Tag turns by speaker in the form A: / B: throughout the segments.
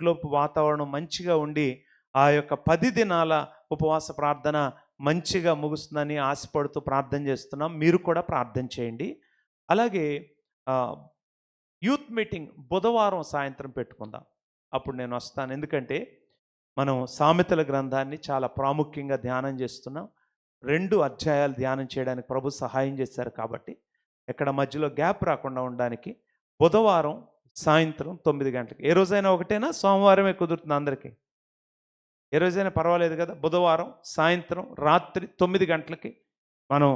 A: ఇంట్లో వాతావరణం మంచిగా ఉండి ఆ యొక్క 10 దినాల ఉపవాస ప్రార్థన మంచిగా ముగుస్తుందని ఆశపడుతూ ప్రార్థన చేస్తున్నాం. మీరు కూడా ప్రార్థన చేయండి. అలాగే యూత్ మీటింగ్ బుధవారం సాయంత్రం పెట్టుకుందాం. అప్పుడు నేను వస్తాను. ఎందుకంటే మనం సామెతల గ్రంథాన్ని చాలా ప్రాముఖ్యంగా ధ్యానం చేస్తున్నాం. 2 అధ్యాయాలు ధ్యానం చేయడానికి ప్రభు సహాయం చేశారు. కాబట్టి ఎక్కడ మధ్యలో గ్యాప్ రాకుండా ఉండడానికి బుధవారం సాయంత్రం 9 గంటలకి. ఏ రోజైనా ఒకటేనా? సోమవారమే కుదురుతుంది అందరికీ? ఏ రోజైనా పర్వాలేదు కదా? బుధవారం సాయంత్రం రాత్రి 9 గంటలకి మనం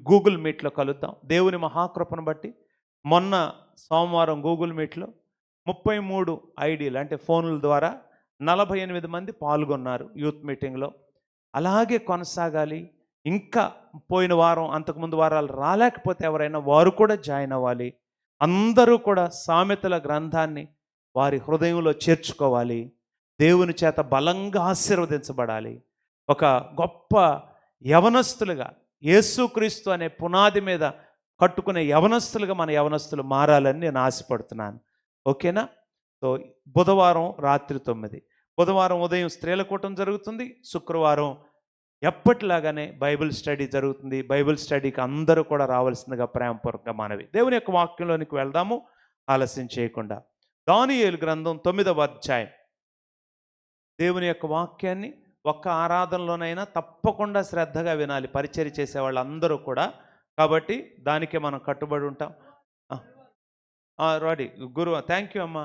A: గూగుల్ మీట్లో కలుద్దాం. దేవుని మహాకృపను బట్టి మొన్న సోమవారం గూగుల్ మీట్లో 33 ఐడీలు అంటే ఫోన్ల ద్వారా 48 మంది పాల్గొన్నారు యూత్ మీటింగ్లో. అలాగే కొనసాగాలి. ఇంకా పోయిన వారం అంతకుముందు వారాలు రాలేకపోతే ఎవరైనా వారు కూడా జాయిన్ అవ్వాలి. అందరూ కూడా సామెతల గ్రంథాన్ని వారి హృదయంలో చేర్చుకోవాలి. దేవుని చేత బలంగా ఆశీర్వదించబడాలి. ఒక గొప్ప యవనస్తులుగా యేసుక్రీస్తు అనే పునాది మీద కట్టుకునే యవనస్తులుగా మన యవనస్తులు మారాలని నేను ఆశపడుతున్నాను. ఓకేనా? సో బుధవారం రాత్రి 9, బుధవారం ఉదయం స్త్రీల కూటం జరుగుతుంది. శుక్రవారం ఎప్పటిలాగానే బైబిల్ స్టడీ జరుగుతుంది. బైబిల్ స్టడీకి అందరూ కూడా రావాల్సిందిగా ప్రేమపూర్వకంగా మనవి. దేవుని యొక్క వాక్యంలోనికి వెళ్దాము ఆలస్యం చేయకుండా. దానియేలు గ్రంథం 9వ అధ్యాయం. దేవుని యొక్క వాక్యాన్ని ఒక్క ఆరాధనలోనైనా తప్పకుండా శ్రద్ధగా వినాలి పరిచర్య చేసే వాళ్ళందరూ కూడా. కాబట్టి దానికే మనం కట్టుబడి ఉంటాం. రెడీ థ్యాంక్ యూ అమ్మా,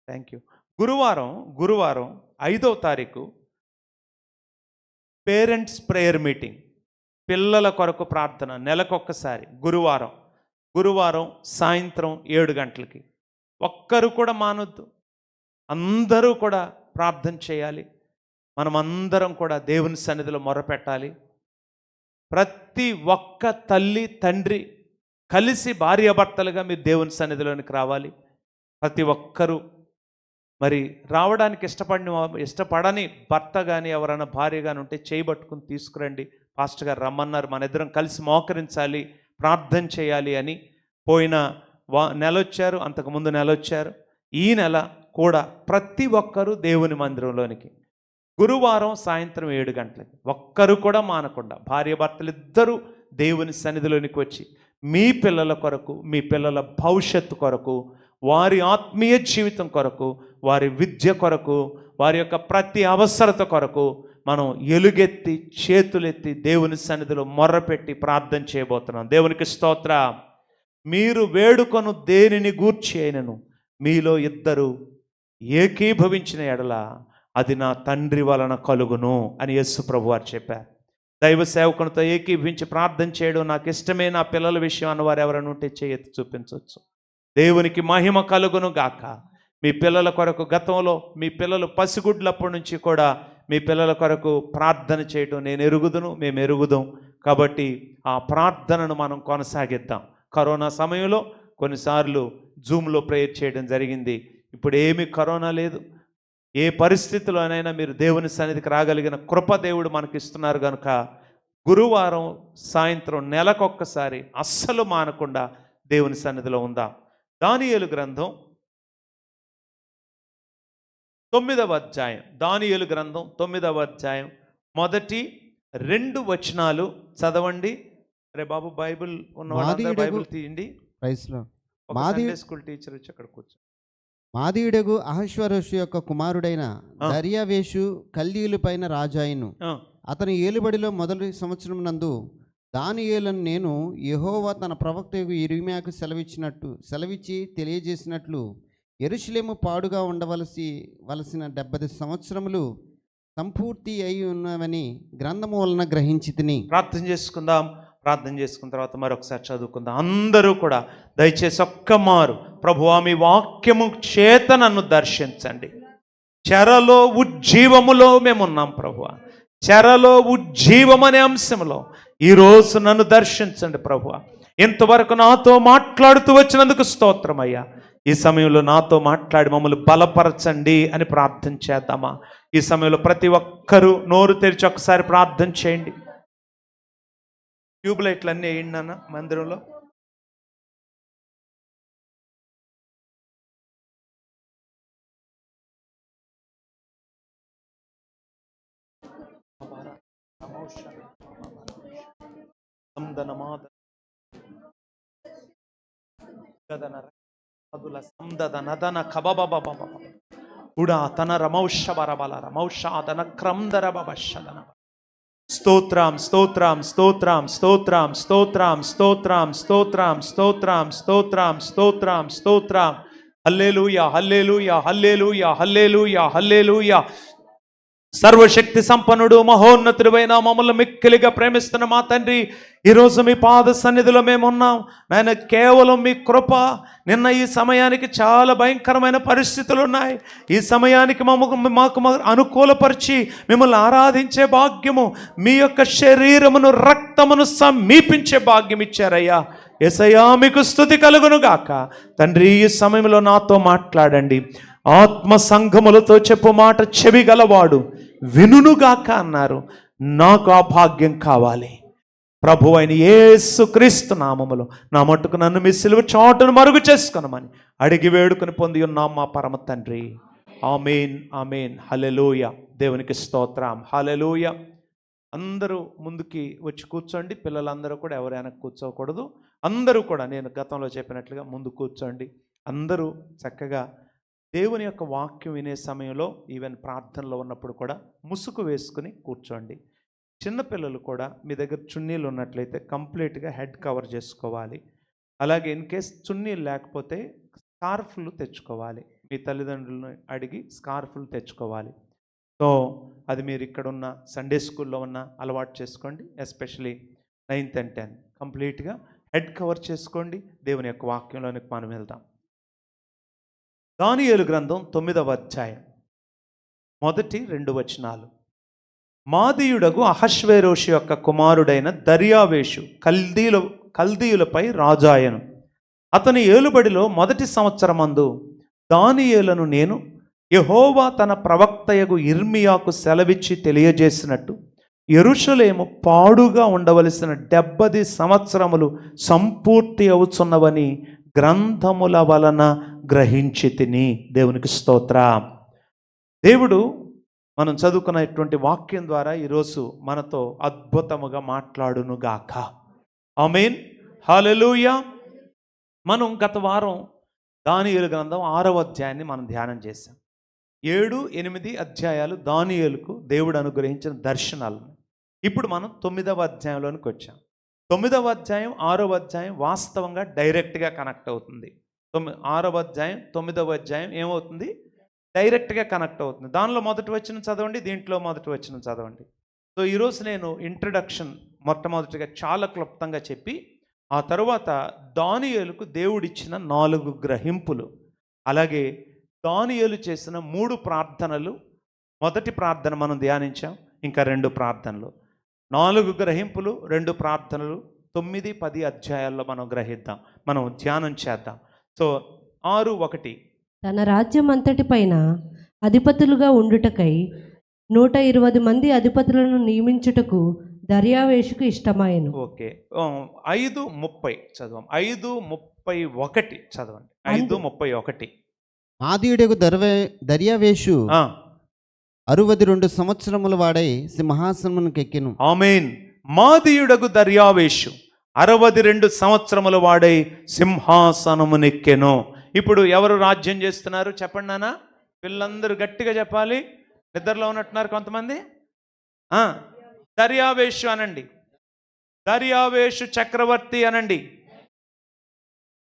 A: థ్యాంక్ యూ. గురువారం 5వ తారీఖు పేరెంట్స్ ప్రేయర్ మీటింగ్, పిల్లల కొరకు ప్రార్థన నెలకొక్కసారి. గురువారం సాయంత్రం 7 గంటలకి. ఒక్కరు కూడా మానొద్దు, అందరూ కూడా ప్రార్థన చేయాలి. మనమందరం కూడా దేవుని సన్నిధిలో మొరపెట్టాలి. ప్రతి ఒక్క తల్లి తండ్రి కలిసి భార్యాభర్తలుగా మీరు దేవుని సన్నిధిలోనికి రావాలి. ప్రతి ఒక్కరూ మరి రావడానికి ఇష్టపడని భర్త కానీ ఎవరైనా భార్య కానీ ఉంటే చేయబట్టుకుని తీసుకురండి. పాస్టర్ గారు రమ్మన్నారు, మన ఇద్దరం కలిసి మోకరించాలి, ప్రార్థన చేయాలి అని. పోయిన నెల వచ్చారు, అంతకుముందు నెల వచ్చారు. ఈ నెల కూడా ప్రతి ఒక్కరూ దేవుని మందిరంలోనికి గురువారం సాయంత్రం 7 గంటలకి ఒక్కరు కూడా మానకుండా భార్యాభర్తలు ఇద్దరూ దేవుని సన్నిధిలోనికి వచ్చి మీ పిల్లల కొరకు, మీ పిల్లల భవిష్యత్తు కొరకు, వారి ఆత్మీయ జీవితం కొరకు, వారి విద్య కొరకు, వారి యొక్క ప్రతి అవసరత కొరకు మనం ఎలుగెత్తి చేతులెత్తి దేవుని సన్నిధిలో మొర్రపెట్టి ప్రార్థన చేయబోతున్నాం. దేవునికి స్తోత్ర. మీరు వేడుకొను దేనిని గూర్చి అయినను మీలో ఇద్దరు ఏకీభవించిన ఎడల అది నా తండ్రి వలన కలుగును అని యేసు ప్రభువారు చెప్పారు. దైవ సేవకునితో ఏకీభవించి ప్రార్థన చేయడం నాకు ఇష్టమే, నా పిల్లల విషయం అన్నవారు ఎవరైనా ఉంటే చేయెత్తి చూపించవచ్చు. దేవునికి మహిమ కలుగును గాక. మీ పిల్లల కొరకు గతంలో మీ పిల్లలు పసిగుడ్లప్పటి నుంచి కూడా మీ పిల్లల కొరకు ప్రార్థన చేయడం నేను ఎరుగుదును, మేము ఎరుగుదాం. కాబట్టి ఆ ప్రార్థనను మనం కొనసాగిద్దాం. కరోనా సమయంలో కొన్నిసార్లు జూమ్లో ప్రేయర్ చేయడం జరిగింది. ఇప్పుడు ఏమీ కరోనా లేదు. ఏ పరిస్థితిలోనైనా మీరు దేవుని సన్నిధికి రాగలిగిన కృప దేవుడు మనకి ఇస్తున్నారు కనుక గురువారం సాయంత్రం నెలకొక్కసారి అస్సలు మానకుండా దేవుని సన్నిధిలో ఉందాం. దానియేలు గ్రంథం 9వ అధ్యాయం. దానియేలు గ్రంథం 9వ అధ్యాయం మొదటి 2 వచనాలు చదవండి. అరే బాబు, బైబిల్ ఉన్నవాళ్ళు బైబిల్ తీయండి. సండే స్కూల్ టీచర్ వచ్చి అక్కడ కూర్చో.
B: మాదీయుడగు అహశ్వరోషు యొక్క కుమారుడైన దర్యావేషు కల్దీయుల పైన రాజాయిను. అతని ఏలుబడిలో మొదటి సంవత్సరం నందు దానియేలును నేను యెహోవా తన ప్రవక్త యిర్మీయాకు సెలవిచ్చి తెలియజేసినట్లు యెరూషలేము పాడుగా ఉండవలసిన 70 సంవత్సరములు సంపూర్తి అయి ఉన్నవని గ్రంథము వలన గ్రహించి తిని.
A: ప్రార్థన చేసుకుందాం. ప్రార్థన చేసుకున్న తర్వాత మరొకసారి చదువుకుందాం. అందరూ కూడా దయచేసి ఒక్కమారు ప్రభువా మీ వాక్యము చేత నన్ను దర్శించండి. చెరలో ఉజ్జీవములో మేమున్నాం ప్రభువా. చెరలో ఉజ్జీవం అనే అంశంలో ఈరోజు నన్ను దర్శించండి ప్రభువా. ఇంతవరకు నాతో మాట్లాడుతూ వచ్చినందుకు స్తోత్రమయ్యా. ఈ సమయంలో నాతో మాట్లాడి మమ్మల్ని బలపరచండి అని ప్రార్థన చేద్దామా? ఈ సమయంలో ప్రతి ఒక్కరూ నోరు తెరిచి ఒకసారి ప్రార్థన చేయండి. ట్యూబ్లైట్లు అన్నీ వేయండి నాన్న మందిరంలో. స్తోత్రం స్తోత్రం స్తోత్రం స్తోత్రం స్తోత్రం స్తోత్రం స్తోత్రం స్తోత్రం స్తోత్రం స్తోత్రం స్తోత్రం హల్లెలూయా హల్లెలూయా హల్లెలూయా హల్లెలూయా హల్లెలూయా. సర్వశక్తి సంపన్నుడు మహోన్నతుడైన మమ్మల్ని మిక్కిలిగా ప్రేమిస్తున్న మా తండ్రి, ఈరోజు మీ పాద సన్నిధిలో మేము ఉన్నాం నాయన. కేవలం మీ కృప. నిన్న ఈ సమయానికి చాలా భయంకరమైన పరిస్థితులు ఉన్నాయి. ఈ సమయానికి మాకు అనుకూలపరిచి మిమ్మల్ని ఆరాధించే భాగ్యము, మీ యొక్క శరీరమును రక్తమును సమీపించే భాగ్యం ఇచ్చారయ్యా. యేసయ్యా మీకు స్తుతి కలుగును గాక. తండ్రి, ఈ సమయంలో నాతో మాట్లాడండి. ఆత్మ సంఘములతో చెప్పు మాట చెవి గలవాడు వినుగాక అన్నారు. నాకు ఆ భాగ్యం కావాలి. ప్రభు అయిన యేసుక్రీస్తు నామములో నా మట్టుకు నన్ను మీ సిలువ చాటును మరుగు చేసుకొనమని అడిగి వేడుకొని పొంది ఉన్నాం మా పరమ తండ్రి. ఆమేన్ ఆమేన్. హల్లెలూయా. దేవునికి స్తోత్రం. హల్లెలూయా. అందరూ ముందుకి వచ్చి కూర్చోండి. పిల్లలందరూ కూడా ఎవరైనా కూర్చోకూడదు. అందరూ కూడా నేను గతంలో చెప్పినట్లుగా ముందు కూర్చోండి. అందరూ చక్కగా దేవుని యొక్క వాక్యం వినే సమయంలో, ఈవెన్ ప్రార్థనలో ఉన్నప్పుడు కూడా ముసుగు వేసుకుని కూర్చోండి. చిన్నపిల్లలు కూడా మీ దగ్గర చున్నీలు ఉన్నట్లయితే కంప్లీట్గా హెడ్ కవర్ చేసుకోవాలి. అలాగే ఇన్ కేస్ చున్నీలు లేకపోతే స్కార్ఫ్లు తెచ్చుకోవాలి. మీ తల్లిదండ్రులను అడిగి స్కార్ఫ్లు తెచ్చుకోవాలి. సో అది మీరు ఇక్కడ ఉన్న సండే స్కూల్లో ఉన్న అలవాటు చేసుకోండి. ఎస్పెషలీ 9th and 10th కంప్లీట్గా హెడ్ కవర్ చేసుకోండి. దేవుని యొక్క వాక్యంలోనికి మనం వెళ్దాం. దానియేలు గ్రంథం 9వ అధ్యాయం 1-2 వచనాలు. మాదీయుడగు అహష్వేరోషు యొక్క కుమారుడైన దర్యావేషు కల్దీయులపై రాజాయను. అతని ఏలుబడిలో 1వ సంవత్సరమందు దానియేలును నేను యెహోవా తన ప్రవక్తయగు ఇర్మియాకు సెలవిచ్చి తెలియజేసినట్టు యెరూషలేము పాడుగా ఉండవలసిన 70 సంవత్సరములు సంపూర్తి అవుతున్నవని గ్రంథముల వలన గ్రహించి తిని. దేవునికి స్తోత్రం. దేవుడు మనం చదువుకున్నటువంటి వాక్యం ద్వారా ఈరోజు మనతో అద్భుతముగా మాట్లాడునుగాక. ఆమేన్. హల్లెలూయా. మనం గత వారం దానియేలు గ్రంథం 6వ అధ్యాయాన్ని మనం ధ్యానం చేశాం. 7-8 అధ్యాయాలు దానియేలుకు దేవుడు అనుగ్రహించిన దర్శనాలు. ఇప్పుడు మనం 9వ అధ్యాయంలోనికి వచ్చాం. 9వ అధ్యాయం 6వ అధ్యాయం వాస్తవంగా డైరెక్ట్గా కనెక్ట్ అవుతుంది. 6వ అధ్యాయం 9వ అధ్యాయం ఏమవుతుంది? డైరెక్ట్గా కనెక్ట్ అవుతుంది. దానిలో మొదటి వచనం చదవండి, దీంట్లో మొదటి వచనం చదవండి. సో ఈరోజు నేను ఇంట్రడక్షన్ మొట్టమొదటిగా చాలా క్లుప్తంగా చెప్పి, ఆ తరువాత దానియేలుకు దేవుడిచ్చిన 4 గ్రహింపులు, అలాగే దానియేలు చేసిన 3 ప్రార్థనలు. మొదటి ప్రార్థన మనం ధ్యానించాం, ఇంకా 2 ప్రార్థనలు. 4 గ్రహింపులు, 2 ప్రార్థనలు. 9-10 అధ్యాయాల్లో మనం గ్రహిద్దాం, మనం ధ్యానం చేద్దాం. సో 6:1
C: తన రాజ్యం అంతటి పైన అధిపతులుగా ఉండుటకై 120 మంది అధిపతులను నియమించుటకు దర్యావేషుకు ఇష్టమాయెను.
A: ఓకే. 5:30 చదవం. 5:31 చదవండి. 5:31.
B: మాదీయుడకు దర్యావేషు 62 సంవత్సరముల వాడై సింహాసనమునకెక్కెను.
A: ఆమేన్. మాదీయుడకు దర్యావేషు 62 సంవత్సరముల వాడై సింహాసనమునెక్కెను. ఇప్పుడు ఎవరు రాజ్యం చేస్తున్నారు చెప్పండి నాన్న. పిల్లలందరూ గట్టిగా చెప్పాలి. నిద్రలో ఉన్నట్టున్నారు కొంతమంది. దర్యావేషు అనండి. దర్యావేషు చక్రవర్తి అనండి.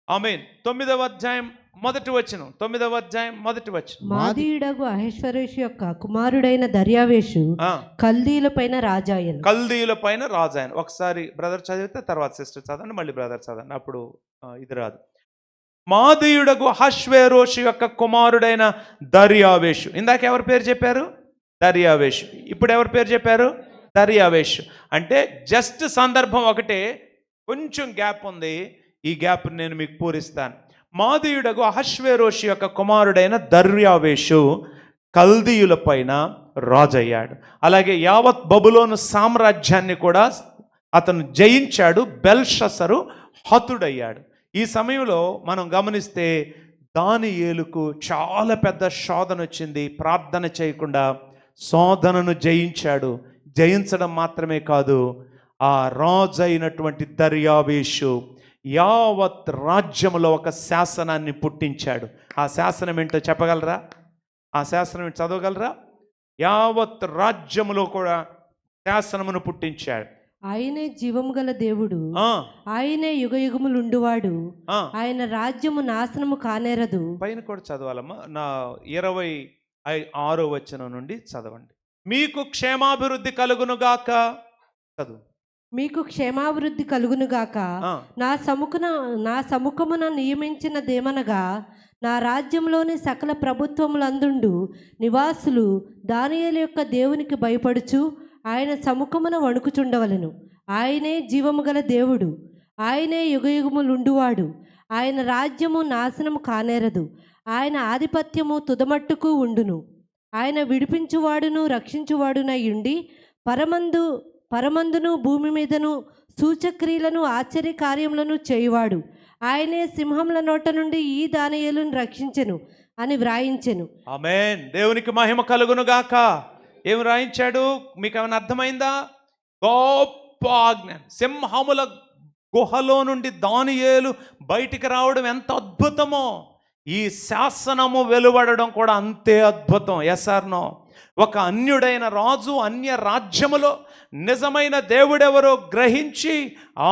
A: ఆమేన్. 9వ అధ్యాయం మొదటి వచనం. 9వ అధ్యాయం మొదటి వచనం.
C: మాదీయుడగు అహష్వేరోషు యొక్క కుమారుడైన దర్యావేషు కల్దీయులపైన రాజాయను.
A: కల్దీయులపైన రాజాయను. ఒకసారి బ్రదర్ చదివితే తర్వాత సిస్టర్ చదవండి, మళ్ళీ బ్రదర్ చదవండి, అప్పుడు ఇది రాదు. మాదీయుడగు అహష్వేరోషు యొక్క కుమారుడైన దర్యావేషు. ఇందాక ఎవరి పేరు చెప్పారు? దర్యావేషు. ఇప్పుడు ఎవరి పేరు చెప్పారు? దర్యావేషు. అంటే జస్ట్ సందర్భం ఒకటే, కొంచెం గ్యాప్ ఉంది. ఈ గ్యాప్ నేను మీకు పూరిస్తాను. మాదీయుడగు అహష్వేరోషు యొక్క కుమారుడైన దర్యావేషు కల్దీయుల పైన రాజయ్యాడు. అలాగే యావత్ బబులోను సామ్రాజ్యాన్ని కూడా అతను జయించాడు. బెల్షస్సరు హతుడయ్యాడు. ఈ సమయంలో మనం గమనిస్తే దానియేలుకు చాలా పెద్ద శోధన వచ్చింది. ప్రార్థన చేయకుండా శోధనను జయించాడు. జయించడం మాత్రమే కాదు, ఆ రాజు అయినటువంటి దర్యావేషు యావత్ రాజ్యములో ఒక శాసనాన్ని పుట్టించాడు. ఆ శాసనం ఏంటో చెప్పగలరా? ఆ శాసనం ఏంటో చదవగలరా? యావత్ రాజ్యములో కూడా శాసనమును పుట్టించాడు.
C: ఆయనే జీవము గల దేవుడు, ఆయనే యుగయుగములుండువాడు, ఆయన రాజ్యము నాశనము కానేరదు.
A: పైన కూడా చదవాలమ్మా, నా 26వ వచనం నుండి చదవండి. మీకు క్షేమాభివృద్ధి కలుగునుగాక. చదువు.
C: మీకు క్షేమాభివృద్ధి కలుగునుగాక. నా సముఖమున నియమించినదేమనగా, నా రాజ్యంలోని సకల ప్రభుత్వములందుండు నివాసులు దానియేలు యొక్క దేవునికి భయపడుచు ఆయన సముఖమున వణుకుచుండవలెను. ఆయనే జీవము గల దేవుడు, ఆయనే యుగయుగములుండువాడు, ఆయన రాజ్యము నాశనము కానేరదు, ఆయన ఆధిపత్యము తుదమట్టుకు ఉండును. ఆయన విడిపించువాడును రక్షించువాడునై ఉండి పరమందును భూమి మీదను సూచక్రియలను ఆశ్చర్య కార్యములను చేయువాడు. ఆయనే సింహముల నోట నుండి ఈ దానియేలును రక్షించెను అని వ్రాయించెను.
A: ఆమేన్. దేవునికి మహిమ కలుగును గాక. ఏం రాయించాడు? మీకు ఏమైనా అర్థమైందా? గొప్ప ఆజ్ఞ. సింహముల గుహలో నుండి దానియేలు బయటికి రావడం ఎంత అద్భుతమో, ఈ శాసనము వెలువడడం కూడా అంతే అద్భుతం. Yes or no? ఒక అన్యుడైన రాజు అన్య రాజ్యములో నిజమైన దేవుడెవరో గ్రహించి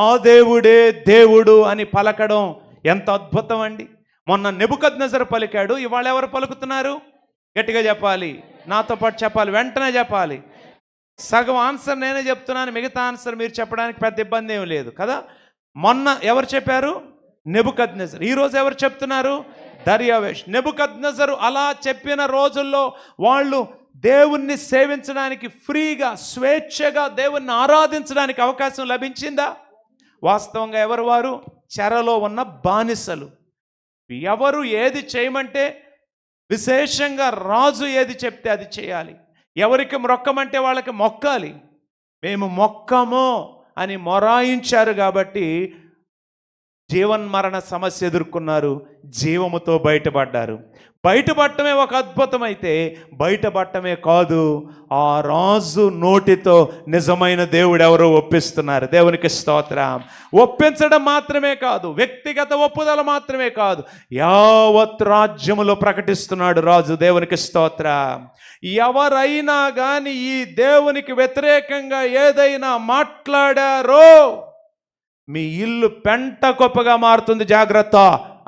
A: ఆ దేవుడే దేవుడు అని పలకడం ఎంత అద్భుతం అండి. మొన్న నెబుకద్నెజరు పలికాడు, ఇవాళ ఎవరు పలుకుతున్నారు? గట్టిగా చెప్పాలి, నాతో పాటు చెప్పాలి, వెంటనే చెప్పాలి. సగం ఆన్సర్ నేనే చెప్తున్నాను, మిగతా ఆన్సర్ మీరు చెప్పడానికి పెద్ద ఇబ్బంది ఏమి లేదు కదా. మొన్న ఎవరు చెప్పారు? నెబుకద్నెజరు. ఈరోజు ఎవరు చెప్తున్నారు? దర్యావేష్. నెబుకద్నెజరు అలా చెప్పిన రోజుల్లో వాళ్ళు దేవుణ్ణి సేవించడానికి, ఫ్రీగా స్వేచ్ఛగా దేవుణ్ణి ఆరాధించడానికి అవకాశం లభించిందా? వాస్తవంగా ఎవరు వారు? చెరలో ఉన్న బానిసలు. ఎవరు ఏది చేయమంటే, విశేషంగా రాజు ఏది చెప్తే అది చేయాలి. ఎవరికి మొక్కమంటే వాళ్ళకి మొక్కాలి. మేము మొక్కము అని మొరాయించారు కాబట్టి జీవన్మరణ సమస్య ఎదుర్కొన్నారు, జీవముతో బయటపడ్డారు. బయటపడటమే ఒక అద్భుతమైతే, బయటపడటమే కాదు, ఆ రాజు నోటితో నిజమైన దేవుడు ఎవరో ఒప్పిస్తున్నారు. దేవునికి స్తోత్రం. ఒప్పించడం మాత్రమే కాదు, వ్యక్తిగత ఒప్పుదల మాత్రమే కాదు, యావత్ రాజ్యములో ప్రకటిస్తున్నాడు రాజు. దేవునికి స్తోత్రం. ఎవరైనా కానీ ఈ దేవునికి వ్యతిరేకంగా ఏదైనా మాట్లాడారో మీ ఇల్లు పెంట గొప్పగా మారుతుంది, జాగ్రత్త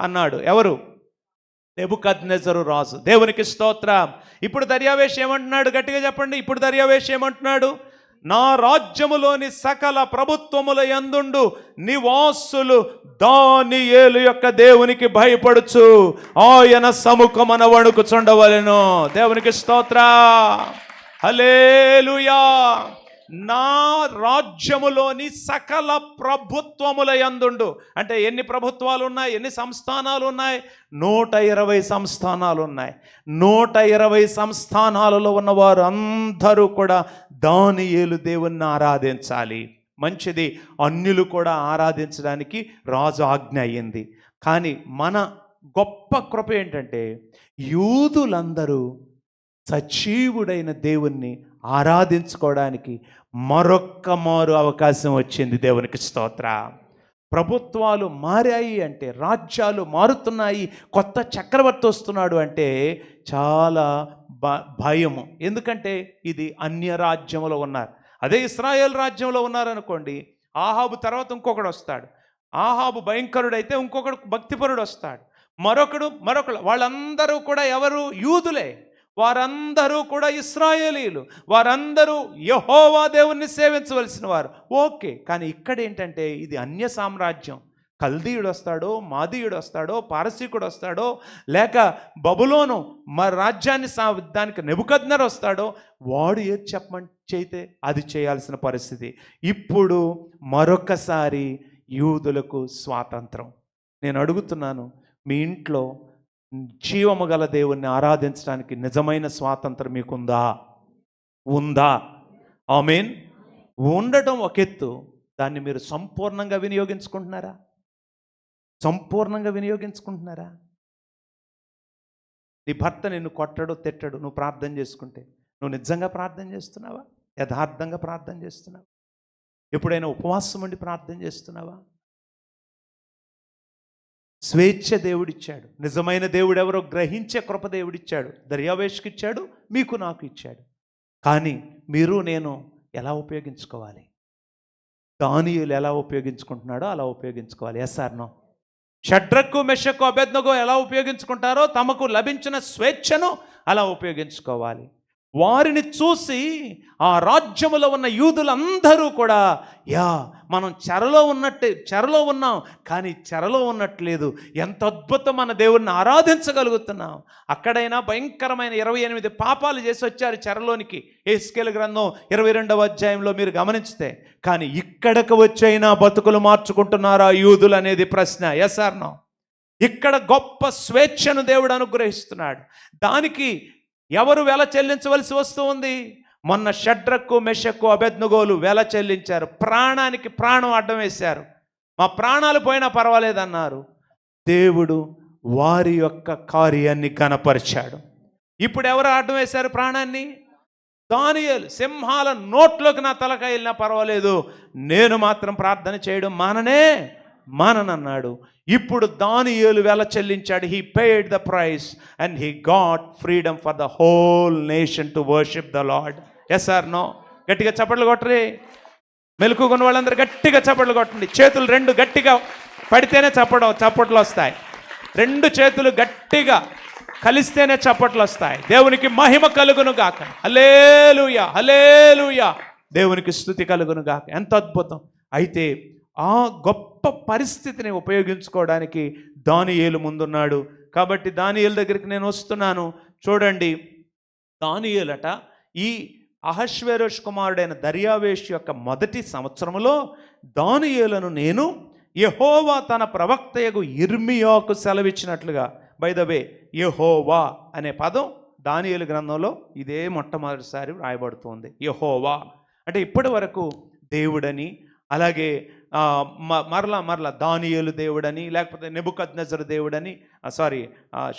A: అన్నాడు. ఎవరు? నెబుకద్నెజరు రాజు. దేవునికి స్తోత్రం. ఇప్పుడు దర్యావేష్ ఏమంటున్నాడు? గట్టిగా చెప్పండి. ఇప్పుడు దర్యావేష్ ఏమంటున్నాడు? నా రాజ్యములోని సకల ప్రభుత్వముల యందుండు నివాసులు దానియేలు యొక్క దేవునికి భయపడుచు ఆయన సముఖమున వణుకుచుండవలెను. దేవునికి స్తోత్రం. హల్లెలూయా. నా రాజ్యములోని సకల ప్రభుత్వముల యందుండు అంటే ఎన్ని ప్రభుత్వాలు ఉన్నాయి? ఎన్ని సంస్థానాలు ఉన్నాయి? 120 సంస్థానాలు ఉన్నాయి. 120 సంస్థానాలలో ఉన్నవారు అందరూ కూడా దానియేలు దేవుణ్ణి ఆరాధించాలి. మంచిది, అన్యులు కూడా ఆరాధించడానికి రాజు ఆజ్ఞ అయ్యింది. కానీ మన గొప్ప కృప ఏంటంటే, యూదులందరూ సజీవుడైన దేవుణ్ణి ఆరాధించుకోవడానికి మరొక్క మారు అవకాశం వచ్చింది. దేవునికి స్తోత్రం. ప్రభుత్వాలు మారాయి అంటే, రాజ్యాలు మారుతున్నాయి, కొత్త చక్రవర్తి వస్తున్నాడు అంటే చాలా భయము. ఎందుకంటే ఇది అన్య రాజ్యంలో ఉన్నారు. అదే ఇశ్రాయేల్ రాజ్యంలో ఉన్నారనుకోండి, ఆహాబు తర్వాత ఇంకొకడు వస్తాడు. ఆహాబు భయంకరుడైతే ఇంకొకడు భక్తిపరుడు వస్తాడు, మరొకడు. వాళ్ళందరూ కూడా ఎవరు? యూదులే. వారందరూ కూడా ఇశ్రాయేలీలు, వారందరూ యెహోవా దేవుణ్ణి సేవించవలసిన వారు. ఓకే, కానీ ఇక్కడ ఏంటంటే ఇది అన్య సామ్రాజ్యం. కల్దీయుడు వస్తాడో, మాదీయుడు వస్తాడో, పారసీకుడు వస్తాడో, లేక బబులోను రాజ్యాన్ని దానికి నెబుకద్నెజరు వస్తాడో, వాడు ఏది చెప్పమని చేయితే అది చేయాల్సిన పరిస్థితి. ఇప్పుడు మరొకసారి యూదులకు స్వాతంత్రం. నేను అడుగుతున్నాను, మీ ఇంట్లో జీవము గల దేవుణ్ణి ఆరాధించడానికి నిజమైన స్వాతంత్రం మీకుందా? ఉందా? ఆమేన్. ఉండటం ఒక ఎత్తు, దాన్ని మీరు సంపూర్ణంగా వినియోగించుకుంటున్నారా? సంపూర్ణంగా వినియోగించుకుంటున్నారా? నీ భర్త నిన్ను కొట్టడు, తిట్టడు, నువ్వు ప్రార్థన చేసుకుంటే నువ్వు నిజంగా ప్రార్థన చేస్తున్నావా? యథార్థంగా ప్రార్థన చేస్తున్నావా? ఎప్పుడైనా ఉపవాసం ఉండి ప్రార్థన చేస్తున్నావా? స్వేచ్ఛ దేవుడిచ్చాడు. నిజమైన దేవుడు ఎవరో గ్రహించే కృప దేవుడిచ్చాడు. దర్యావేష్కి ఇచ్చాడు, మీకు నాకు ఇచ్చాడు. కానీ మీరు నేను ఎలా ఉపయోగించుకోవాలి? దానియేలు ఎలా ఉపయోగించుకుంటున్నాడో అలా ఉపయోగించుకోవాలి. Yes or no? Shadrach Meshach Abednego ఎలా ఉపయోగించుకుంటారో తమకు లభించిన స్వేచ్ఛను అలా ఉపయోగించుకోవాలి. వారిని చూసి ఆ రాజ్యములో ఉన్న యూదులందరూ కూడా మనం చెరలో ఉన్నాం, కానీ చెరలో ఉన్నట్లేదు. ఎంత అద్భుతం, మన దేవుణ్ణి ఆరాధించగలుగుతున్నాం. అక్కడైనా భయంకరమైన 28 పాపాలు చేసి వచ్చారు చెరలోనికి. యెహెజ్కేలు గ్రంథం 22వ అధ్యాయంలో మీరు గమనిస్తే. కానీ ఇక్కడికి వచ్చైనా బతుకులు మార్చుకుంటున్నారా యూదులు అనేది ప్రశ్న. Yes or no? ఇక్కడ గొప్ప స్వేచ్ఛను దేవుడు అనుగ్రహిస్తున్నాడు. దానికి ఎవరు వెల చెల్లించవలసి వస్తూ ఉంది? మొన్న షడ్రకు మెషకు అబేద్నెగోలు వెల చెల్లించారు. ప్రాణానికి ప్రాణం అడ్డం వేశారు. మా ప్రాణాలు పోయినా పర్వాలేదన్నారు. దేవుడు వారి యొక్క కార్యాన్ని ఘనపరిచాడు. ఇప్పుడు ఎవరు అడ్డం వేశారు ప్రాణాన్ని? దానియేలు. సింహాల నోట్లోకి నా తలకాయ వెళ్ళినా పర్వాలేదు, నేను మాత్రం ప్రార్థన చేయడం మాననన్నాడు. ఇప్పుడు దానియేలు వెల చెల్లించాడు. He paid the price and he got freedom for the whole nation to worship the lord. Yes or no? గట్టిగా చప్పట్లు కొట్టరే. మెలకున్న వాళ్ళందరూ గట్టిగా చప్పట్లు కొట్టండి. చేతులు 2 గట్టిగా పడితేనే చప్పట్లు వస్తాయి. 2 చేతులు గట్టిగా కలిస్తేనే చప్పట్లు వస్తాయి. దేవునికి మహిమ కలుగును గాక. హల్లెలూయా, హల్లెలూయా. దేవునికి స్తుతి కలుగును గాక. ఎంత అద్భుతం. అయితే ఆ గొప్ప పరిస్థితిని ఉపయోగించుకోవడానికి దానియేలు ముందున్నాడు. కాబట్టి దానియేలు దగ్గరికి నేను వస్తున్నాను. చూడండి, దానియేలట ఈ అహష్వేరోష్ కుమారుడైన దర్యావేషు యొక్క మొదటి సంవత్సరములో దానియేలును నేను యెహోవా తన ప్రవక్తయగు ఇర్మియాకు సెలవిచ్చినట్లుగా. బై ద వే, యెహోవా అనే పదం దానియేలు గ్రంథంలో ఇదే మొట్టమొదటిసారి రాయబడుతుంది. యెహోవా అంటే ఇప్పటి వరకు దేవుడని, అలాగే మరలా దానియేలు దేవుడని, లేకపోతే నెబుకద్నెజరు దేవుడని,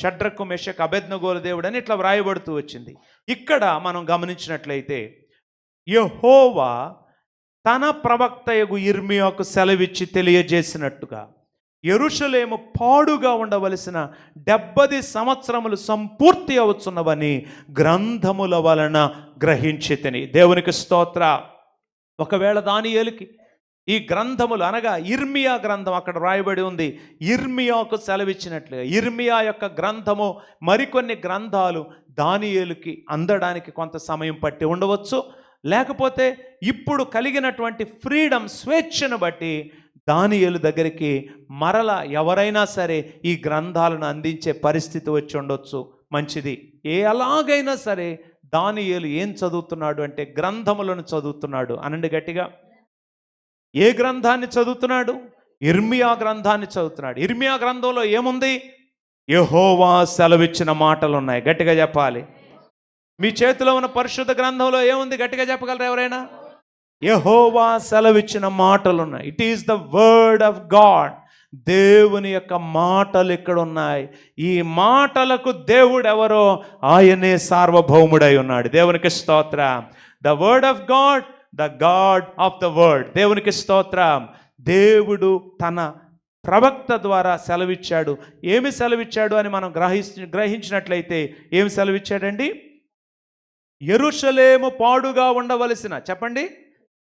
A: షడ్రకు మెషకు అబేద్నెగోలు దేవుడని ఇట్లా వ్రాయబడుతూ వచ్చింది. ఇక్కడ మనం గమనించినట్లయితే యెహోవా తన ప్రవక్తయగు ఇర్మియాకు సెలవిచ్చి తెలియజేసినట్టుగా యెరూషలేము పాడుగా ఉండవలసిన 70 సంవత్సరములు సంపూర్తి అవుతున్నవని గ్రంథముల వలన గ్రహించితిని. దేవునికి స్తోత్ర. ఒకవేళ దానియేలుకి ఈ గ్రంథములు అనగా ఇర్మియా గ్రంథం అక్కడ రాయబడి ఉంది, ఇర్మియాకు సెలవిచ్చినట్లుగా ఇర్మియా యొక్క గ్రంథము మరికొన్ని గ్రంథాలు దానియేలుకి అందడానికి కొంత సమయం పట్టి ఉండవచ్చు. లేకపోతే ఇప్పుడు కలిగినటువంటి ఫ్రీడమ్, స్వేచ్ఛను బట్టి దానియేలు దగ్గరికి మరల ఎవరైనా సరే ఈ గ్రంథాలను అందించే పరిస్థితి వచ్చి ఉండొచ్చు. మంచిది. ఎలాగైనా సరే దానియేలు ఏం చదువుతున్నాడు అంటే గ్రంథములను చదువుతున్నాడు. అనండి గట్టిగా. ఏ గ్రంథాన్ని చదువుతున్నాడు? ఇర్మియా గ్రంథాన్ని చదువుతున్నాడు. ఇర్మియా గ్రంథంలో ఏముంది? యెహోవా సెలవిచ్చిన మాటలు ఉన్నాయి. గట్టిగా చెప్పాలి. మీ చేతిలో ఉన్న పరిశుద్ధ గ్రంథంలో ఏముంది? గట్టిగా చెప్పగలరా ఎవరైనా? యెహోవా సెలవిచ్చిన మాటలు ఉన్నాయి. It is the word of God. దేవుని యొక్క మాటలు ఇక్కడ ఉన్నాయి. ఈ మాటలకు దేవుడు ఎవరో ఆయనే సార్వభౌముడై ఉన్నాడు. దేవునికి స్తోత్రం. The word of God, the God of the word. దేవునికి స్తోత్రం. దేవుడు తన ప్రవక్త ద్వారా సెలవిచ్చాడు. ఏమి సెలవిచ్చాడు అని మనం గ్రహించినట్లయితే ఏమి సెలవిచ్చాడండి? యెరూషలేము పాడుగా ఉండవలసిన, చెప్పండి,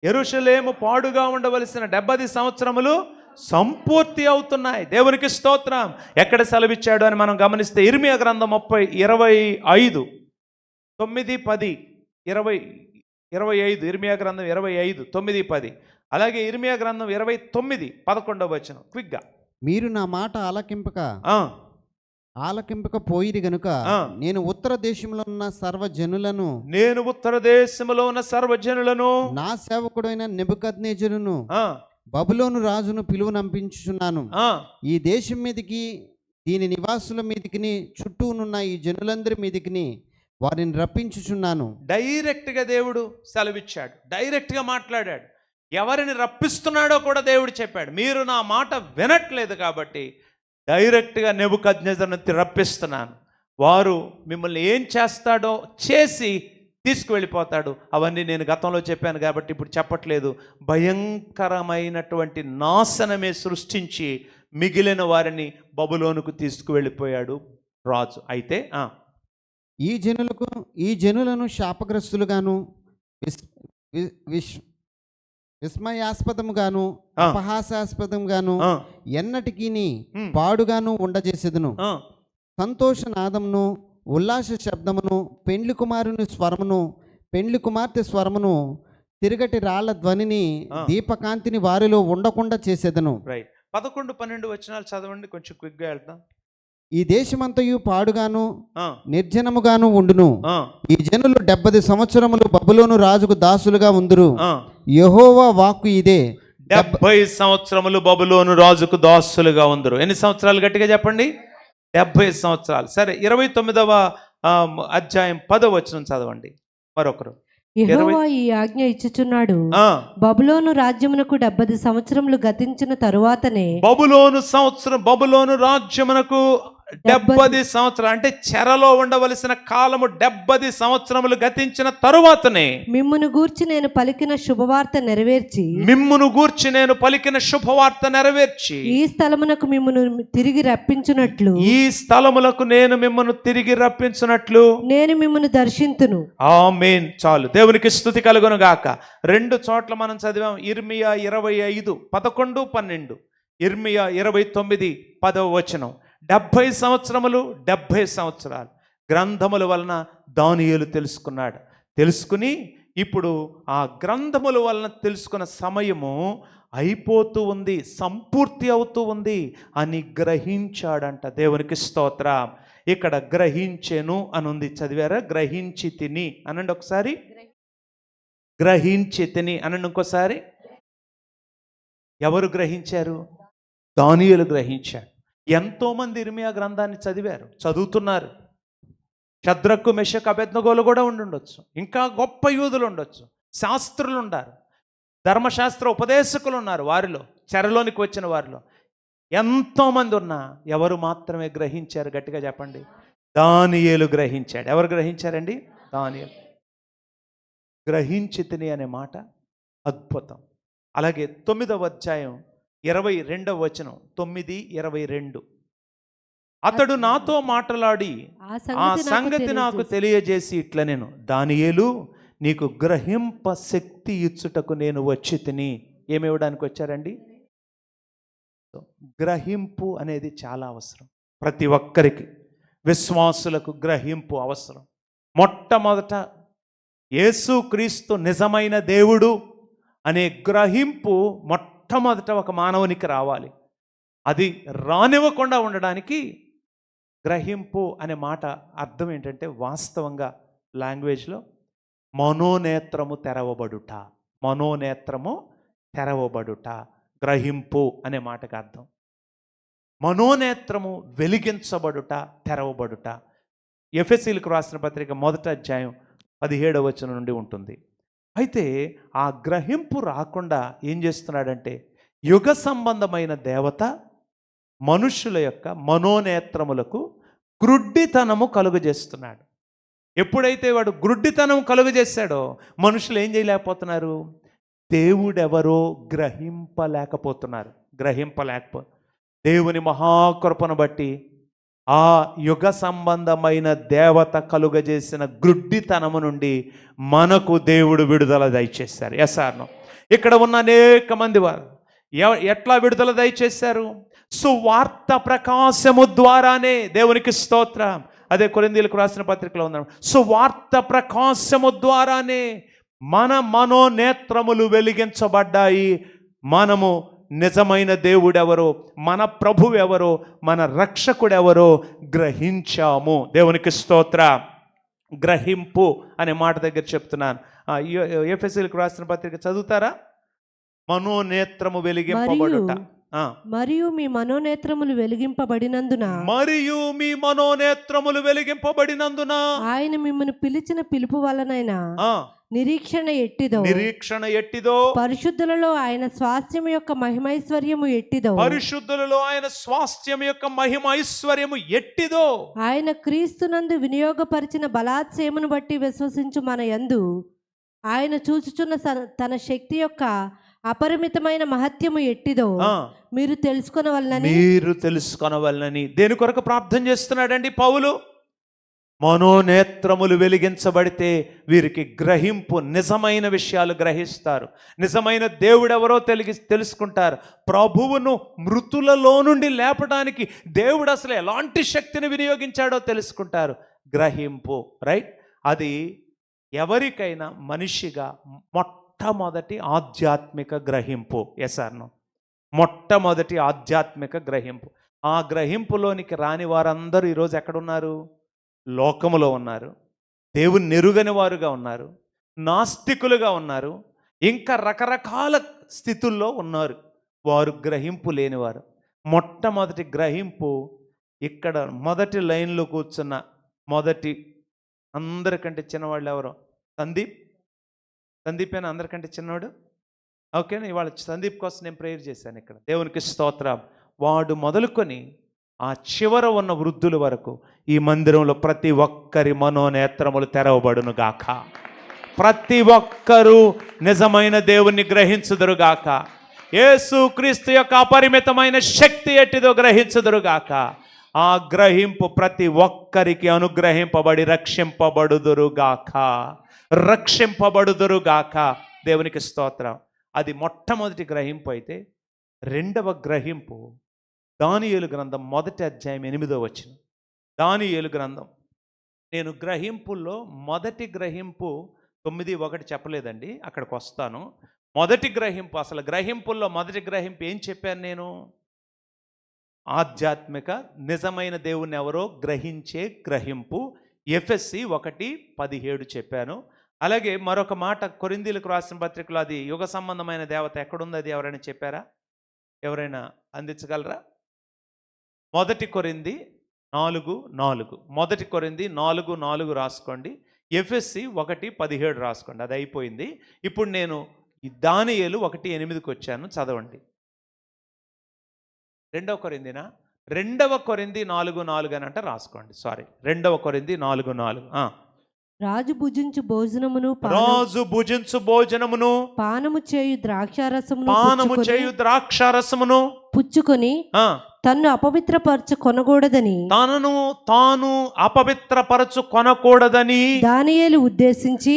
A: యెరూషలేము పాడుగా ఉండవలసిన 70 సంవత్సరములు సంపూర్తి అవుతున్నాయి. దేవునికి స్తోత్రం. ఎక్కడ సెలవిచ్చాడు అని మనం గమనిస్తే ఇర్మియా గ్రంథం 25 9, 10, 25 ఇర్మియా గ్రంథం 25 9, 10. అలాగే ఇర్మియా గ్రంథం 29 11వ వచనం. క్విక్గా.
B: మీరు నా మాట ఆలకింపక పోయిరి గనుక నేను ఉత్తర దేశంలో ఉన్న సర్వజనులను నా సేవకుడైన నెబుకద్నెజరును బబులోను రాజును పిలువనంపించుచున్నాను. ఈ దేశం మీదికి, దీని నివాసుల మీదికి, చుట్టూనున్న ఈ జనులందరి మీదికి వారిని రప్పించుచున్నాను.
A: డైరెక్ట్గా దేవుడు సెలవిచ్చాడు. డైరెక్ట్గా మాట్లాడాడు. ఎవరిని రప్పిస్తున్నాడో కూడా దేవుడు చెప్పాడు. మీరు నా మాట వినట్లేదు కాబట్టి డైరెక్ట్గా నెబుకద్నెజరును రప్పిస్తున్నాను. వారు మిమ్మల్ని ఏం చేస్తాడో చేసి తీసుకువెళ్ళిపోతాడు. అవన్నీ నేను గతంలో చెప్పాను కాబట్టి ఇప్పుడు చెప్పట్లేదు. భయంకరమైనటువంటి నాశనమే సృష్టించి మిగిలిన వారిని బబులోనుకు తీసుకువెళ్ళిపోయాడు రాజు. అయితే
B: ఈ జనులను శాపగ్రస్తులుగాను విస్మయాస్పదముగాను అపహాసాస్పదముగాను ఎన్నటికీ పాడుగాను ఉండజేసేదను. సంతోషనాదమును ఉల్లాస శబ్దమును పెండ్లి కుమారుని స్వరమును పెండ్లి కుమార్తె స్వరమును తిరగటి రాళ్ల ధ్వనిని దీపకాంతిని వారిలో ఉండకుండా చేసేదను.
A: రైట్. 11-12 వచనాలు చదవండి, కొంచెం క్విక్గా వెళ్తాం.
B: ఈ దేశమంతయు పాడుగాను నిర్జనముగాను ఉండును. ఈ జనులు 70 సంవత్సరములు బబులోను రాజుకు దాసులుగా ఉందురు. యెహోవా వాక్కు ఇదే.
A: 70 సంవత్సరములు బబులోను రాజుకు దాసులుగా ఉందరు. ఎన్ని సంవత్సరాలు? గట్టిగా చెప్పండి. 70 సంవత్సరాలు. సరే, 29వ అధ్యాయం 10వ వచనం చదవండి మరొకరు.
C: యెహోవా ఈ ఆజ్ఞ ఇచ్చుచున్నాడు, బబులోను రాజ్యమునకు 70 సంవత్సరములు గతించిన తరువాతనే
A: బబులోను రాజ్యమునకు 70 సంవత్సరాలు అంటే చెరలో ఉండవలసిన కాలము 70 సంవత్సరములు గతించిన తరువాతనే
C: మిమ్మును గూర్చి నేను పలికిన శుభవార్త నెరవేర్చి ఈ స్థలమునకు మిమ్మును తిరిగి రప్పించునట్లు నేను మిమ్మును దర్శింతును.
A: ఆమేన్. చాలు, దేవునికి స్తుతి కలుగును గాక. 2 చోట్ల మనం చదివాం. ఇర్మియా 25, 11, 12. ఇర్మియా 29, 10వ వచనం. 70 సంవత్సరములు 70 సంవత్సరాలు గ్రంథముల వలన దానియేలు తెలుసుకున్నాడు. తెలుసుకుని ఇప్పుడు ఆ గ్రంథముల వలన తెలుసుకున్న సమయము అయిపోతూ ఉంది, సంపూర్తి అవుతూ ఉంది అని గ్రహించాడంట. దేవునికి స్తోత్రం. ఇక్కడ గ్రహించెను అని ఉంది, చదివారా? గ్రహించి తిని అనండి ఒకసారి. గ్రహించి తిని అనండి ఇంకోసారి. ఎవరు గ్రహించారు? దానియేలు గ్రహించాడు. ఎంతోమంది ఇర్మియా గ్రంథాన్ని చదువుతున్నారు. షద్రకు, మెషకు, అబేద్నెగోలు కూడా ఉండొచ్చు. ఇంకా గొప్ప యూదులు ఉండొచ్చు, శాస్త్రులు ఉన్నారు, ధర్మశాస్త్ర ఉపదేశకులు ఉన్నారు. వారిలో చెరలోనికి వచ్చిన వారిలో ఎంతోమంది ఉన్నా ఎవరు మాత్రమే గ్రహించారు? గట్టిగా చెప్పండి. దానియేలు గ్రహించాడు. ఎవరు గ్రహించారండి? దానియేలు. గ్రహించి తిని అనే మాట అద్భుతం. అలాగే 9వ అధ్యాయం 22వ వచనం. 9:22. అతడు నాతో మాట్లాడి ఆ సంగతి నాకు తెలియజేసి ఇట్లా, నేను దానియేలు నీకు గ్రహింప శక్తి ఇచ్చుటకు నేను వచ్చి తిని. ఏమి ఇవ్వడానికి వచ్చారండి? గ్రహింపు అనేది చాలా అవసరం. ప్రతి ఒక్కరికి, విశ్వాసులకు గ్రహింపు అవసరం. మొట్టమొదట యేసుక్రీస్తు నిజమైన దేవుడు అనే గ్రహింపు మొట్టమొదట ఒక మానవునికి రావాలి. అది రానివ్వకుండా ఉండడానికి గ్రహింపు అనే మాట అర్థం ఏంటంటే, వాస్తవంగా లాంగ్వేజ్లో మనోనేత్రము తెరవబడుట. మనోనేత్రము తెరవబడుట గ్రహింపు అనే మాటకు అర్థం. మనోనేత్రము వెలిగించబడుట, తెరవబడుట. ఎఫెసీలకు రాసిన పత్రిక 1వ అధ్యాయం 17వ వచనం నుండి ఉంటుంది. అయితే ఆ గ్రహింపు రాకుండా ఏం చేస్తున్నాడంటే, యుగ సంబంధమైన దేవత మనుష్యుల యొక్క మనోనేత్రములకు గ్రుడ్డితనము కలుగజేస్తున్నాడు. ఎప్పుడైతే వాడు గ్రుడ్డితనం కలుగజేశాడో మనుషులు ఏం చేయలేకపోతున్నారు? దేవుడెవరో గ్రహింపలేకపోతున్నారు. దేవుని మహాకృపను బట్టి ఆ యుగ సంబంధమైన దేవత కలుగజేసిన గ్రుడ్డితనము నుండి మనకు దేవుడు విడుదల దయచేశారు. ఎస్ఆర్ను ఇక్కడ ఉన్న అనేక మంది వారు ఎట్లా విడుదల దయచేశారు? సువార్త ప్రకాశము ద్వారానే. దేవునికి స్తోత్రం. అదే కొరింథీయులకు రాసిన పత్రికలో ఉన్నాం. సువార్త ప్రకాశము ద్వారానే మన మనోనేత్రములు వెలిగించబడ్డాయి. మనము నిజమైన దేవుడెవరో, మన ప్రభువు ఎవరో, మన రక్షకుడెవరో గ్రహించాము. దేవునికి స్తోత్ర. గ్రహింపు అనే మాట దగ్గర చెప్తున్నాను. ఎఫెసీయులకు రాసిన పత్రిక చదువుతారా? మనోనేత్రము వెలిగింపబడుట.
C: మరియు మీ మనోనేత్రములు వెలిగింపబడినందున
A: మరియు మీ మనోనేత్రములు వెలిగింపబడినందున
C: ఆయన మిమ్మల్ని పిలిచిన పిలుపు వలనైనా
A: ఆ,
C: నిరీక్షణ ఎట్టిదో
A: నిరీక్షణ ఎట్టిదో,
C: పరిశుద్ధులలో ఆయన స్వాస్థ్యం యొక్క మహిమైశ్వర్యము ఎట్టిదో
A: పరిశుద్ధులలో ఆయన స్వాస్థ్యం యొక్క మహిమ ఐశ్వర్యము ఎట్టిదో,
C: ఆయన క్రీస్తునందు వినియోగపరిచిన బలాత్సేమును బట్టి విశ్వసించు మన యందు ఆయన చూచుచున్న తన శక్తి యొక్క అపరిమితమైన మహత్యము ఎట్టిదో
A: ఆ,
C: మీరు తెలుసుకొనవలనని
A: మీరు తెలుసుకొనవలనని. దేని కొరకు ప్రార్థన చేస్తున్నాడండి పౌలు? మనోనేత్రములు వెలిగించబడితే వీరికి గ్రహింపు, నిజమైన విషయాలు గ్రహిస్తారు, నిజమైన దేవుడెవరో తెలుసుకుంటారు. ప్రభువును మృతులలో నుండి లేపడానికి దేవుడు అసలు ఎలాంటి శక్తిని వినియోగించాడో తెలుసుకుంటారు. గ్రహింపు, రైట్? అది ఎవరికైనా మనిషిగా మొట్టమొదటి ఆధ్యాత్మిక గ్రహింపు. Yes or no? మొట్టమొదటి ఆధ్యాత్మిక గ్రహింపు. ఆ గ్రహింపులోనికి రాని వారందరూ ఈరోజు ఎక్కడున్నారు? లోకములో ఉన్నారు, దేవుని ఎరుగని వారుగా ఉన్నారు, నాస్తికులుగా ఉన్నారు, ఇంకా రకరకాల స్థితుల్లో ఉన్నారు. వారు గ్రహింపు లేనివారు. మొట్టమొదటి గ్రహింపు ఇక్కడ మొదటి లైన్లో కూర్చున్న మొదటి అందరికంటే చిన్నవాళ్ళు ఎవరో? సందీప్ అయినా అందరికంటే చిన్నవాడు. ఓకేనా? ఇవాళ సందీప్ కోసం నేను ప్రేయర్ చేశాను ఇక్కడ. దేవునికి స్తోత్రం. వాడు మొదలుకొని ఆ చివర ఉన్న వృద్ధుల వరకు ఈ మందిరంలో ప్రతి ఒక్కరి మనోనేత్రములు తెరవబడును గాక. ప్రతి ఒక్కరూ నిజమైన దేవుణ్ణి గ్రహించుదురుగాక. యేసు క్రీస్తు యొక్క అపరిమితమైన శక్తి ఎట్టిదో గ్రహించుదురుగాక. ఆ గ్రహింపు ప్రతి ఒక్కరికి అనుగ్రహింపబడి రక్షింపబడుదురుగాక. దేవునికి స్తోత్రం. అది మొట్టమొదటి గ్రహింపు అయితే, రెండవ గ్రహింపు దానియేలు గ్రంథం 1వ అధ్యాయం 8వ వచనం. దానియేలు గ్రంథం, నేను గ్రహింపుల్లో మొదటి గ్రహింపు 9:1 చెప్పలేదండి, అక్కడికి వస్తాను. మొదటి గ్రహింపు, అసలు గ్రహింపుల్లో మొదటి గ్రహింపు ఏం చెప్పాను నేను? ఆధ్యాత్మిక నిజమైన దేవుని ఎవరో గ్రహించే గ్రహింపు. ఎఫెసీ 1:17 చెప్పాను. అలాగే మరొక మాట కొరింథీయులకు రాసిన పత్రికలో, అది యుగ సంబంధమైన దేవత ఎక్కడుంది? అది ఎవరైనా చెప్పారా? ఎవరైనా అందించగలరా? 1 కొరింథీ 4:4. 1 కొరింథీ 4:4 రాసుకోండి. ఎఫెసీ 1:17 రాసుకోండి. అది అయిపోయింది. ఇప్పుడు నేను దానియేలు 1:8కి వచ్చాను, చదవండి. 2 కొరింథీనా? 2 కొరింథీ 4:4 అని అంటే రాసుకోండి. సారీ, 2 కొరింథీ 4:4.
C: రాజు భుజించు భోజనమును పానము చేయు ద్రాక్షారసమును పుచ్చుకొని తన్ను అపవిత్రపరచు కొనకూడదని దానియేలు ఉద్దేశించి,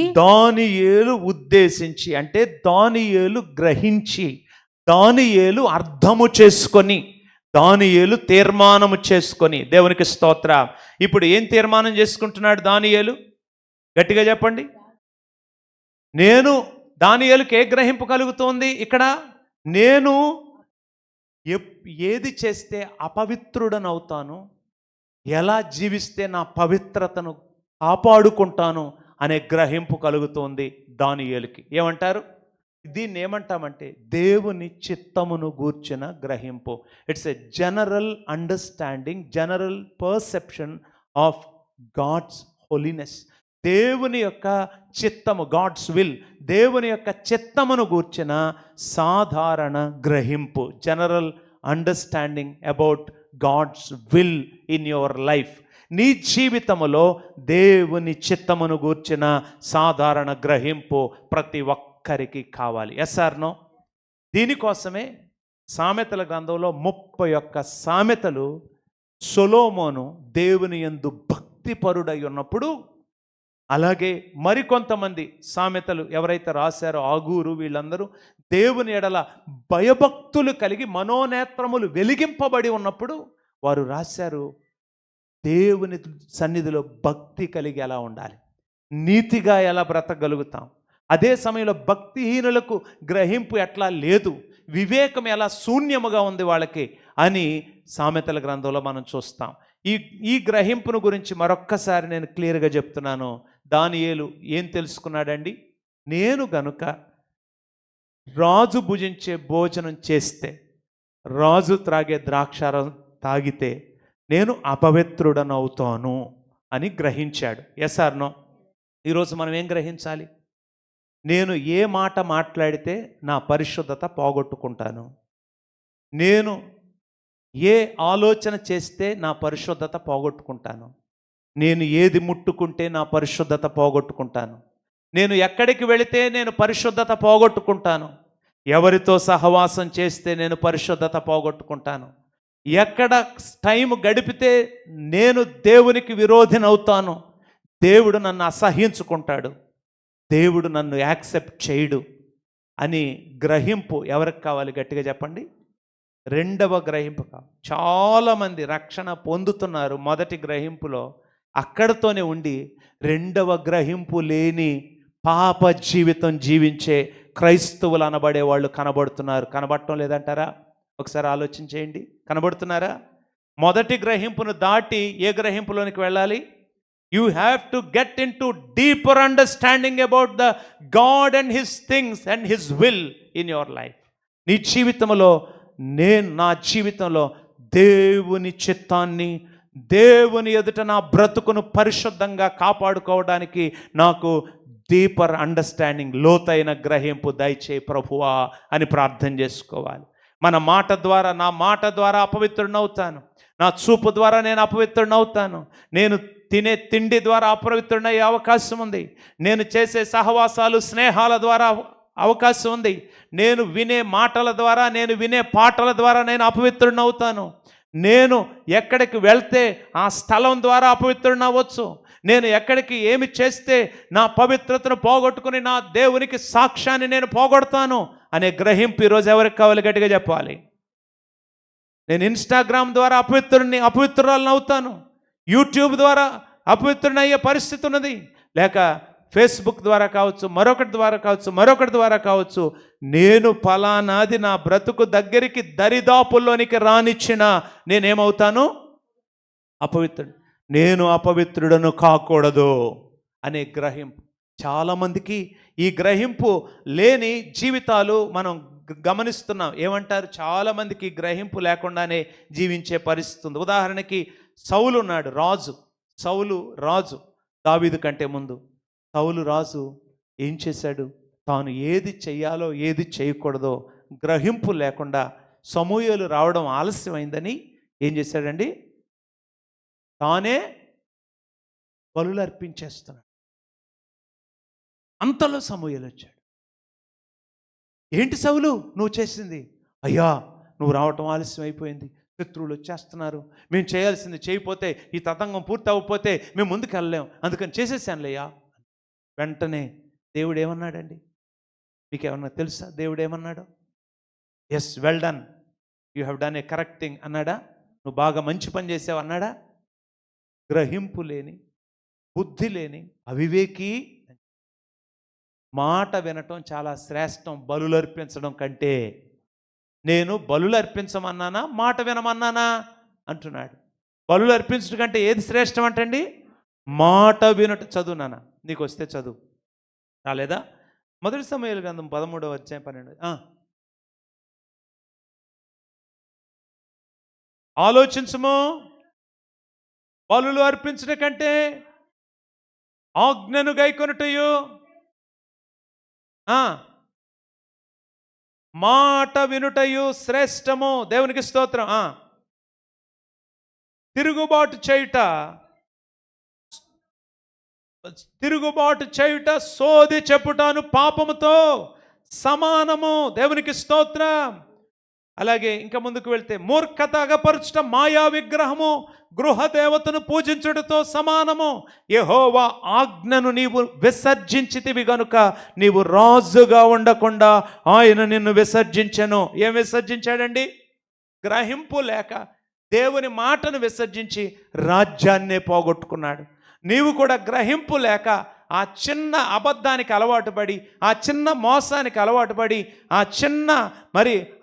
C: అంటే దానియేలు గ్రహించి, దానియేలు అర్థము చేసుకొని, దానియేలు తీర్మానము చేసుకొని. దేవునికి స్తోత్రం. ఇప్పుడు ఏం తీర్మానం చేసుకుంటున్నాడు దానియేలు? గట్టిగా చెప్పండి. దానియేలుకి ఏ గ్రహింపు కలుగుతోంది ఇక్కడ? నేను ఏది చేస్తే అపవిత్రుడనవుతాను, ఎలా జీవిస్తే నా పవిత్రతను కాపాడుకుంటాను అనే గ్రహింపు కలుగుతోంది దానియేలుకి. ఏమంటారు దీన్ని? ఏమంటామంటే దేవుని చిత్తమును గూర్చిన గ్రహింపు. It's a general understanding, general perception of God's holiness. దేవుని యొక్క చిత్తము, గాడ్స్ విల్, దేవుని యొక్క చిత్తమును గూర్చిన సాధారణ గ్రహింపు, general understanding about God's will in your life. నీ జీవితములో దేవుని చిత్తమును గూర్చిన సాధారణ గ్రహింపు ప్రతి ఒక్కరికి కావాలి. Yes or no? దీనికోసమే సామెతల గ్రంథంలో 31 సామెతలు సొలొమోను దేవుని యందు భక్తిపరుడై ఉన్నప్పుడు, అలాగే మరికొంతమంది సామెతలు ఎవరైతే రాశారో ఆగూరు, వీళ్ళందరూ దేవుని ఎడల భయభక్తులు కలిగి మనోనేత్రములు వెలిగింపబడి ఉన్నప్పుడు వారు రాశారు, దేవుని సన్నిధిలో భక్తి కలిగి ఎలా ఉండాలి, నీతిగా ఎలా బ్రతకగలుగుతాం. అదే సమయంలో భక్తిహీనులకు గ్రహింపు ఎట్లా లేదు, వివేకం ఎలా శూన్యముగా ఉంది వాళ్ళకి అని సామెతల గ్రంథంలో మనం చూస్తాం. ఈ గ్రహింపును గురించి మరొక్కసారి నేను క్లియర్గా చెప్తున్నాను. దానియేలు ఏం తెలుసుకున్నాడండి? నేను గనుక రాజు భుజించే భోజనం చేస్తే
A: రాజు త్రాగే ద్రాక్షారం తాగితే నేను అపవిత్రుడనవుతాను అని గ్రహించాడు. Yes or no? ఈరోజు మనం ఏం గ్రహించాలి? నేను ఏ మాట మాట్లాడితే నా పరిశుద్ధత పోగొట్టుకుంటాను, నేను ఏ ఆలోచన చేస్తే నా పరిశుద్ధత పోగొట్టుకుంటాను, నేను ఏది ముట్టుకుంటే నా పరిశుద్ధత పోగొట్టుకుంటాను, నేను ఎక్కడికి వెళితే నేను పరిశుద్ధత పోగొట్టుకుంటాను, ఎవరితో సహవాసం చేస్తే నేను పరిశుద్ధత పోగొట్టుకుంటాను, ఎక్కడ టైం గడిపితే నేను దేవునికి విరోధినవుతాను, దేవుడు నన్ను అసహ్యించుకుంటాడు, దేవుడు నన్ను యాక్సెప్ట్ చేయడు అని గ్రహింపు ఎవరికి కావాలి? గట్టిగా చెప్పండి. రెండవ గ్రహింపు కావాలి. చాలామంది రక్షణ పొందుతున్నారు మొదటి గ్రహింపులో, అక్కడతోనే ఉండి రెండవ గ్రహింపు లేని పాప జీవితం జీవించే క్రైస్తవులు అనబడే వాళ్ళు కనబడుతున్నారు. కనబడటం లేదంటారా? ఒకసారి ఆలోచించేయండి. కనబడుతున్నారా? మొదటి గ్రహింపును దాటి ఏ గ్రహింపులోనికి వెళ్ళాలి? You have to get in to deeper understanding about the God and his things and his will in your life. నీ జీవితంలో, నా జీవితంలో దేవుని చిత్తాన్ని, దేవుని ఎదుట నా బ్రతుకును పరిశుద్ధంగా కాపాడుకోవడానికి నాకు డీపర్ అండర్స్టాండింగ్, లోతైన గ్రహింపు దయచేయి ప్రభువా అని ప్రార్థన చేసుకోవాలి. మన మాట ద్వారా, నా మాట ద్వారా అపవిత్రుడినవుతాను, నా చూపు ద్వారా నేను అపవిత్రుడినవుతాను, నేను తినే తిండి ద్వారా అపవిత్రుడయ్యే అవకాశం ఉంది, నేను చేసే సహవాసాలు స్నేహాల ద్వారా అవకాశం ఉంది, నేను వినే మాటల ద్వారా, నేను వినే పాటల ద్వారా నేను అపవిత్రుడినవుతాను, నేను ఎక్కడికి వెళ్తే ఆ స్థలం ద్వారా అపవిత్రుడినవ్వచ్చు, నేను ఎక్కడికి ఏమి చేస్తే నా పవిత్రతను పోగొట్టుకుని నా దేవునికి సాక్ష్యాన్ని నేను పోగొడతాను అనే గ్రహింపు ఈరోజు ఎవరికి కావాలి? గట్టిగా చెప్పాలి. నేను ఇన్స్టాగ్రామ్ ద్వారా అపవిత్రురాలను అవుతాను, యూట్యూబ్ ద్వారా అపవిత్రుని అయ్యే పరిస్థితి ఉన్నది, లేక ఫేస్బుక్ ద్వారా కావచ్చు, మరొకటి ద్వారా కావచ్చు. నేను ఫలానాది నా బ్రతుకు దగ్గరికి దరిదాపుల్లోనికి రానిచ్చిన నేనేమవుతాను? అపవిత్రుడు. నేను అపవిత్రుడను కాకూడదు అనే గ్రహింపు. చాలామందికి ఈ గ్రహింపు లేని జీవితాలు మనం గమనిస్తున్నాం. ఏమంటారు? చాలామందికి గ్రహింపు లేకుండానే జీవించే పరిస్థితి ఉంది. ఉదాహరణకి సౌలు ఉన్నాడు, సౌలు రాజు దావీదు కంటే ముందు. సౌలు రాజు ఏం చేశాడు? తాను ఏది చెయ్యాలో ఏది చేయకూడదో గ్రహింపు లేకుండా సమూయేలు రావడం ఆలస్యమైందని ఏం చేశాడండి? తానే బలులు అర్పించేస్తున్నాడు. అంతలో సమూయేలు వచ్చాడు. ఏంటి సౌలు నువ్వు చేసింది? అయ్యా, నువ్వు రావటం ఆలస్యం అయిపోయింది, శత్రువులు వచ్చేస్తున్నారు, మేము చేయాల్సింది చేయకపోతే, ఈ తతంగం పూర్తి అవ్వకపోతే మేము ముందుకు వెళ్ళలేం, అందుకని చేసేసానులేయ్యా. వెంటనే దేవుడు ఏమన్నాడండి? మీకు ఏమన్నా తెలుసా దేవుడు ఏమన్నాడు? Yes, well done, you have done a correct thing అన్నాడా? నువ్వు బాగా మంచి పని చేసావు అన్నాడా? గ్రహింపు లేని, బుద్ధి లేని అవివేకి మాట వినటం చాలా శ్రేష్టం బలులు అర్పించడం కంటే. నేను బలులు అర్పించమన్నానా, మాట వినమన్నానా అంటున్నాడు. బలులు అర్పించడం కంటే ఏది శ్రేష్టం అంటండి? మాట వినట. చదువు నాన్న, నీకు వస్తే చదువు. రాలేదా? మొదటి సమూయేలు గ్రంథం 13వ అధ్యాయం 12. ఆలోచించము. బలులు అర్పించడం కంటే ఆజ్ఞను గైకొనుటయు, మాట వినుటయు శ్రేష్టము. దేవునికి స్తోత్రం. తిరుగుబాటు చేయుట సోది చెప్పుటాను పాపముతో సమానము. దేవునికి స్తోత్రం. అలాగే ఇంకా ముందుకు వెళ్తే, మూర్ఖత అగపరచుట మాయా విగ్రహము గృహదేవతను పూజించుటతో సమానము. యెహోవా ఆజ్ఞను నీవు విసర్జించితివి గనుక నీవు రాజుగా ఉండకుండా ఆయన నిన్ను విసర్జించెను. ఏం విసర్జించాడండి? గ్రహింపు లేక దేవుని మాటను విసర్జించి రాజ్యాన్నే పోగొట్టుకున్నాడు. నీవు కూడా గ్రహింపు లేక ఆ చిన్న అబద్ధానికి అలవాటు పడి, ఆ చిన్న మోసానికి అలవాటు పడి, ఆ చిన్న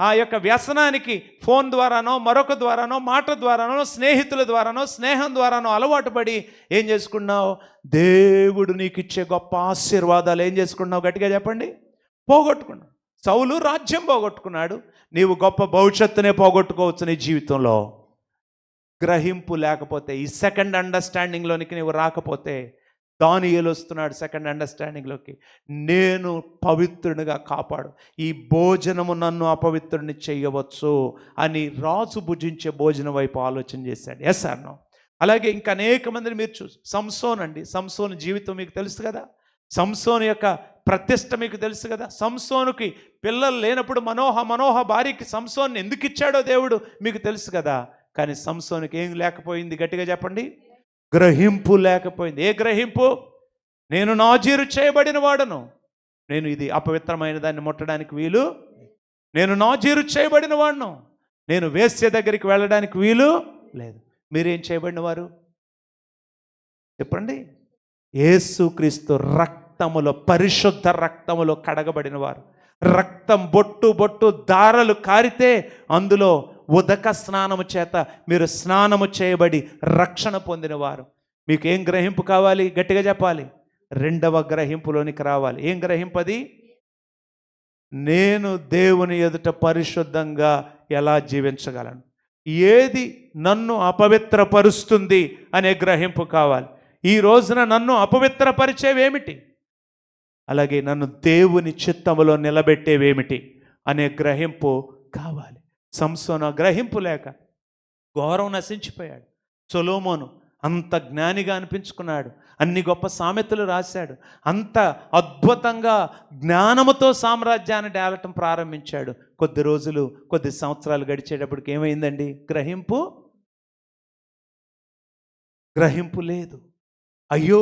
A: ఆ యొక్క వ్యసనానికి ఫోన్ ద్వారానో, మరొక ద్వారానో, మాట ద్వారానో, స్నేహితుల ద్వారానో, స్నేహం ద్వారానో అలవాటు పడి ఏం చేసుకున్నావు? దేవుడు నీకు ఇచ్చే గొప్ప ఆశీర్వాదాలు ఏం చేసుకున్నావు? గట్టిగా చెప్పండి. పోగొట్టుకున్నావు. సౌలు రాజ్యం పోగొట్టుకున్నాడు. నీవు గొప్ప భవిష్యత్తునే పోగొట్టుకోవచ్చు నీ జీవితంలో. గ్రహింపు లేకపోతే, ఈ సెకండ్ అండర్స్టాండింగ్లోనికి నీవు రాకపోతే, దానియేలు వస్తున్నాడు సెకండ్ అండర్స్టాండింగ్లోకి. నేను పవిత్రునిగా కాపాడు, ఈ భోజనము నన్ను అపవిత్రుని చేయవచ్చు అని రాజు భుజించే భోజనం వైపు ఆలోచన చేశాడు. Yes or no? అలాగే ఇంకా అనేక మందిని మీరు చూసి, సంసోన్ అండి, సంసోన్ జీవితం మీకు తెలుసు కదా, సంసోన్ యొక్క ప్రతిష్ట మీకు తెలుసు కదా. సంసోనుకి పిల్లలు లేనప్పుడు మనోహ భార్యకి సంసోన్ని ఎందుకు ఇచ్చాడో దేవుడు మీకు తెలుసు కదా. కానీ సంసోనుకి ఏం లేకపోయింది? గట్టిగా చెప్పండి. గ్రహింపు లేకపోయింది. ఏ గ్రహింపు? నేను నాజీరు చేయబడిన వాడను, నేను ఇది అపవిత్రమైన దాన్ని ముట్టడానికి వీలు, నేను నాజీరు చేయబడిన వాడను, నేను వేశ్య దగ్గరికి వెళ్ళడానికి వీలు లేదు. మీరేం చేయబడిన వారు చెప్పండి? యేసుక్రీస్తు రక్తములో, పరిశుద్ధ రక్తములో కడగబడిన వారు. రక్తం బొట్టు దారలు కారితే అందులో ఉదక స్నానము చేత మీరు స్నానము చేయబడి రక్షణ పొందినవారు. మీకు ఏం గ్రహింపు కావాలి? గట్టిగా చెప్పాలి. రెండవ గ్రహింపులోనికి రావాలి. ఏం గ్రహింపు అది? నేను దేవుని ఎదుట పరిశుద్ధంగా ఎలా జీవించగలను, ఏది నన్ను అపవిత్రపరుస్తుంది అనే గ్రహింపు కావాలి. ఈ రోజున నన్ను అపవిత్రపరిచేవేమిటి, అలాగే నన్ను దేవుని చిత్తములో నిలబెట్టేవేమిటి అనే గ్రహింపు కావాలి. సంసోను గ్రహింపు లేక ఘోరం నశించిపోయాడు. సొలొమోను అంత జ్ఞానిగా అనిపించుకున్నాడు, అన్ని గొప్ప సామెతలు రాశాడు, అంత అద్భుతంగా జ్ఞానముతో సామ్రాజ్యాన్ని డేలటం ప్రారంభించాడు. కొద్ది సంవత్సరాలు గడిచేటప్పటికి ఏమైందండి? గ్రహింపు లేదు. అయ్యో,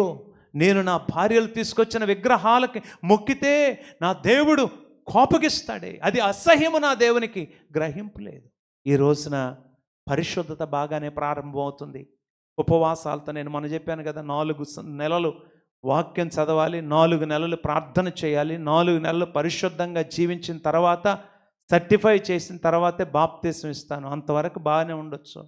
A: నేను నా భార్యలు తీసుకొచ్చిన విగ్రహాలకి మొక్కితే నా దేవుడు కోపగిస్తాడే, అది అసహ్యము నా దేవునికి. గ్రహింపు లేదు. ఈ రోజున పరిశుద్ధత బాగానే ప్రారంభమవుతుంది. ఉపవాసాలతో నేను మొన్న చెప్పాను కదా, 4 నెలలు వాక్యం చదవాలి, 4 నెలలు ప్రార్థన చేయాలి, 4 నెలలు పరిశుద్ధంగా జీవించిన తర్వాత, సర్టిఫై చేసిన తర్వాతే బాప్తిసం ఇస్తాను. అంతవరకు బాగానే ఉండొచ్చు.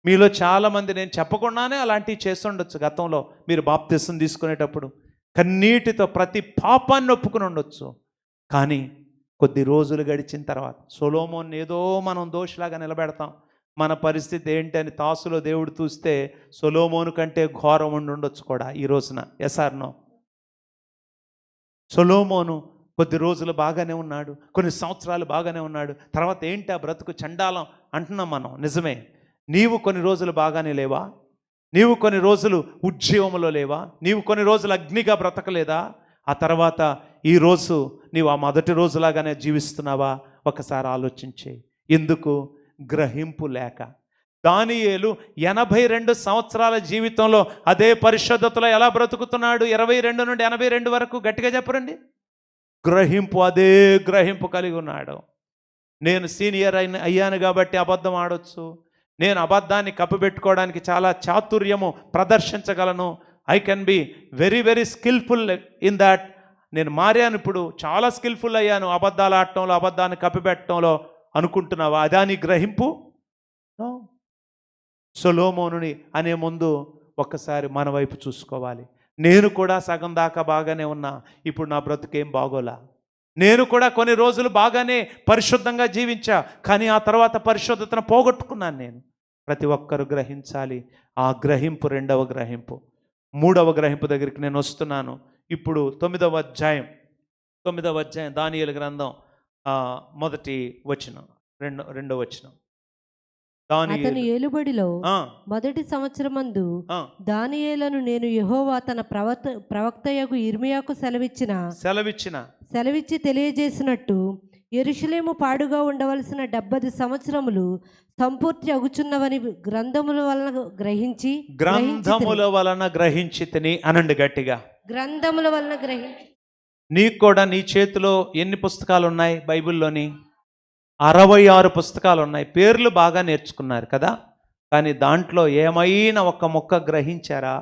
A: మీలో చాలామంది నేను చెప్పకుండానే అలాంటివి చేస్తుండొచ్చు. గతంలో మీరు బాప్తిసం తీసుకునేటప్పుడు కన్నీటితో ప్రతి పాపాన్ని ఒప్పుకుని ఉండొచ్చు. కానీ కొద్ది రోజులు గడిచిన తర్వాత సొలొమోన్ ఏదో మనం దోషిలాగా నిలబెడతాం. మన పరిస్థితి ఏంటి అని తాసులో దేవుడు చూస్తే సొలొమోను కంటే ఘోరం ఉండొచ్చు కూడా ఈ రోజున. Yes or no? సొలొమోను కొద్ది రోజులు బాగానే ఉన్నాడు, కొన్ని సంవత్సరాలు బాగానే ఉన్నాడు. తర్వాత ఏంటి ఆ బ్రతుకు చండాలం అంటున్నాం మనం. నిజమే. నీవు కొన్ని రోజులు బాగానే లేవా? నీవు కొన్ని రోజులు ఉద్యమంలో లేవా? నీవు కొన్ని రోజులు అగ్నిగా బ్రతకలేదా? ఆ తర్వాత ఈరోజు నీవు ఆ మొదటి రోజులాగానే జీవిస్తున్నావా? ఒకసారి ఆలోచించే. ఎందుకు? గ్రహింపు లేక. దానియేలు 82 సంవత్సరాల జీవితంలో అదే పరిశుద్ధతలో ఎలా బ్రతుకుతున్నాడు? 22 నుండి 82 వరకు. గట్టిగా చెప్పరండి. గ్రహింపు, అదే గ్రహింపు కలిగి ఉన్నాడు. నేను సీనియర్ అయ్యాను కాబట్టి అబద్ధం ఆడొచ్చు, నేను అబద్ధాన్ని కప్పిపెట్టుకోవడానికి చాలా చాతుర్యము ప్రదర్శించగలను, I can be very very skilful in that. నేను మారాను, ఇప్పుడు చాలా స్కిల్ఫుల్ అయ్యాను అబద్ధాలు ఆడటంలో, అబద్ధాన్ని కప్పిపెట్టడంలో అనుకుంటున్నావా? అదా నీ గ్రహింపు? సొలొమోనుని అనే ముందు ఒక్కసారి మన వైపు చూసుకోవాలి. నేను కూడా సగం దాకా బాగానే ఉన్నా, ఇప్పుడు నా బ్రతుకేం బాగోలా. నేను కూడా కొన్ని రోజులు బాగానే పరిశుద్ధంగా జీవించా, కానీ ఆ తర్వాత పరిశుద్ధతను పోగొట్టుకున్నాను నేను. ప్రతి ఒక్కరు గ్రహించాలి. ఆ గ్రహింపు రెండవ గ్రహింపు. మూడవ గ్రహింపు దగ్గరికి నేను వస్తున్నాను. ఇప్పుడు 9వ అధ్యాయం దానియేలు గ్రంథం మొదటి వచనం, రెండవ వచనం.
C: అతని ఏలుబడిలో మొదటి సంవత్సరమందు దానియేలును నేను యెహోవా తన ప్రవక్తయగు ఇర్మియాకు సెలవిచ్చి తెలియజేసినట్టు యెరూషలేము పాడుగా ఉండవలసిన 70 సంవత్సరములు సంపూర్తి అగుచున్నవని గ్రంథముల వలన గ్రహించి తిని అనండి గట్టిగా. గ్రంథముల వలన గ్రహించి.
A: నీకు కూడా నీ చేతిలో ఎన్ని పుస్తకాలు ఉన్నాయి? బైబిల్లోని 66 పుస్తకాలు ఉన్నాయి. పేర్లు బాగా నేర్చుకున్నారు కదా, కానీ దాంట్లో ఏమైనా ఒక్క ముక్క గ్రహించారా?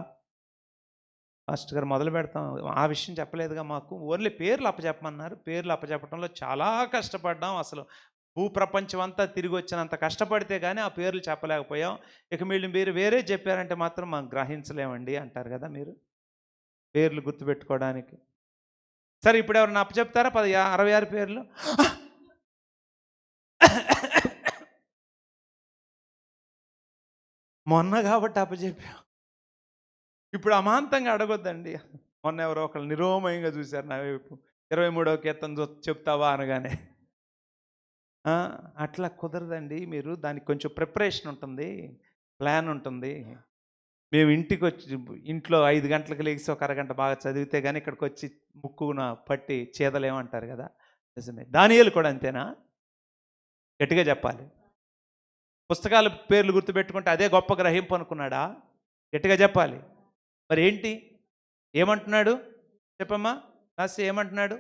A: ఫాస్ట్ గారు మొదలు పెడతాం. ఆ విషయం చెప్పలేదుగా మాకు, ఓన్లీ పేర్లు అప్పచెప్పమన్నారు. పేర్లు అప్పచెప్పడంలో చాలా కష్టపడ్డాం. అసలు భూప్రపంచం అంతా తిరిగి వచ్చినంత కష్టపడితే కానీ ఆ పేర్లు చెప్పలేకపోయాం. ఇక మీరు వేరే చెప్పారంటే మాత్రం మనం గ్రహించలేమండి అంటారు కదా మీరు, పేర్లు గుర్తుపెట్టుకోవడానికి. సరే ఇప్పుడు ఎవరన్నా అప్పచెప్తారా 66 పేర్లు? మొన్న కాబట్టి అప్పచెప్పాం. ఇప్పుడు అమాంతంగా అడగొద్దండి. మొన్న ఎవరో ఒకళ్ళు నిరోమయంగా చూశారు నా వైపు, 23వ కీర్తన చెప్తావా అనగానే. అట్లా కుదరదండి. మీరు దానికి కొంచెం ప్రిపరేషన్ ఉంటుంది, ప్లాన్ ఉంటుంది. మేము ఇంటికి వచ్చి ఇంట్లో 5 గంటలకు లేచి ఒక అరగంట బాగా చదివితే కానీ ఇక్కడికి వచ్చి ముక్కున పట్టి చేదలేమంటారు కదా, నిజమే. దానియేలు కూడా అంతేనా? గట్టిగా చెప్పాలి. పుస్తకాల పేర్లు గుర్తుపెట్టుకుంటే అదే గొప్ప గ్రహింపు అనుకున్నాడా? గట్టిగా చెప్పాలి. మరి ఏంటి, ఏమంటున్నాడు చెప్పమ్మా? ఆశ ఏమంటున్నాడు?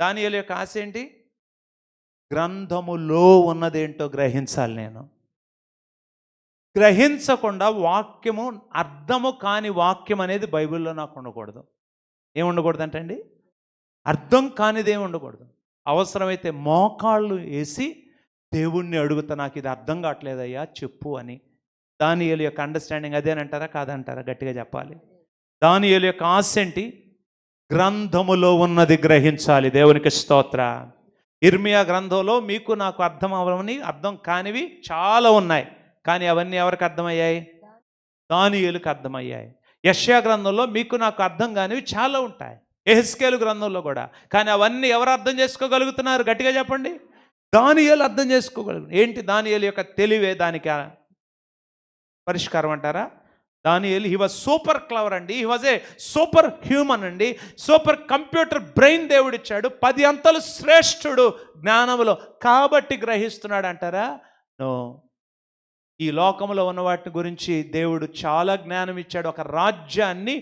A: దానియేలు యొక్క ఆశ ఏంటి? గ్రంథములో ఉన్నదేంటో గ్రహించాలి. నేను గ్రహించకుండా వాక్యము, అర్థము కాని వాక్యం అనేది బైబిల్లో నాకు ఉండకూడదు. ఏముండకూడదు అంటండి? అర్థం కానిది ఏమి ఉండకూడదు. అవసరమైతే మోకాళ్ళు వేసి దేవుణ్ణి అడుగుతా, నాకు ఇది అర్థం కావట్లేదయ్యా చెప్పు అని. దానియేలు యొక్క అండర్స్టాండింగ్ అదేనంటారా కాదంటారా? గట్టిగా చెప్పాలి. దానియేలు యొక్క ఆశ ఏంటి? గ్రంథములో ఉన్నది గ్రహించాలి. దేవునికి స్తోత్ర. ఇర్మియా గ్రంథంలో మీకు నాకు అర్థం అవ్వని, అర్థం కానివి చాలా ఉన్నాయి. కానీ అవన్నీ ఎవరికి అర్థమయ్యాయి? దానియేలుకి అర్థమయ్యాయి. యెషయా గ్రంథంలో మీకు నాకు అర్థం కానివి చాలా ఉంటాయి, యెహెజ్కేలు గ్రంథంలో కూడా. కానీ అవన్నీ ఎవరు అర్థం చేసుకోగలుగుతున్నారు? గట్టిగా చెప్పండి. దానియేలు అర్థం చేసుకోగలుగు. ఏంటి దానియేలు యొక్క తెలివే దానికి పరిష్కారం అంటారా? Daniel he was super clever అండి. He was a super human అండి. సూపర్ కంప్యూటర్ బ్రెయిన్ దేవుడిచ్చాడు. 10 అంతలు శ్రేష్ఠుడు జ్ఞానములో, కాబట్టి గ్రహిస్తున్నాడు అంటారా? నో. ఈ లోకంలో ఉన్న వాటి గురించి దేవుడు చాలా జ్ఞానం ఇచ్చాడు. ఒక రాజ్యాన్ని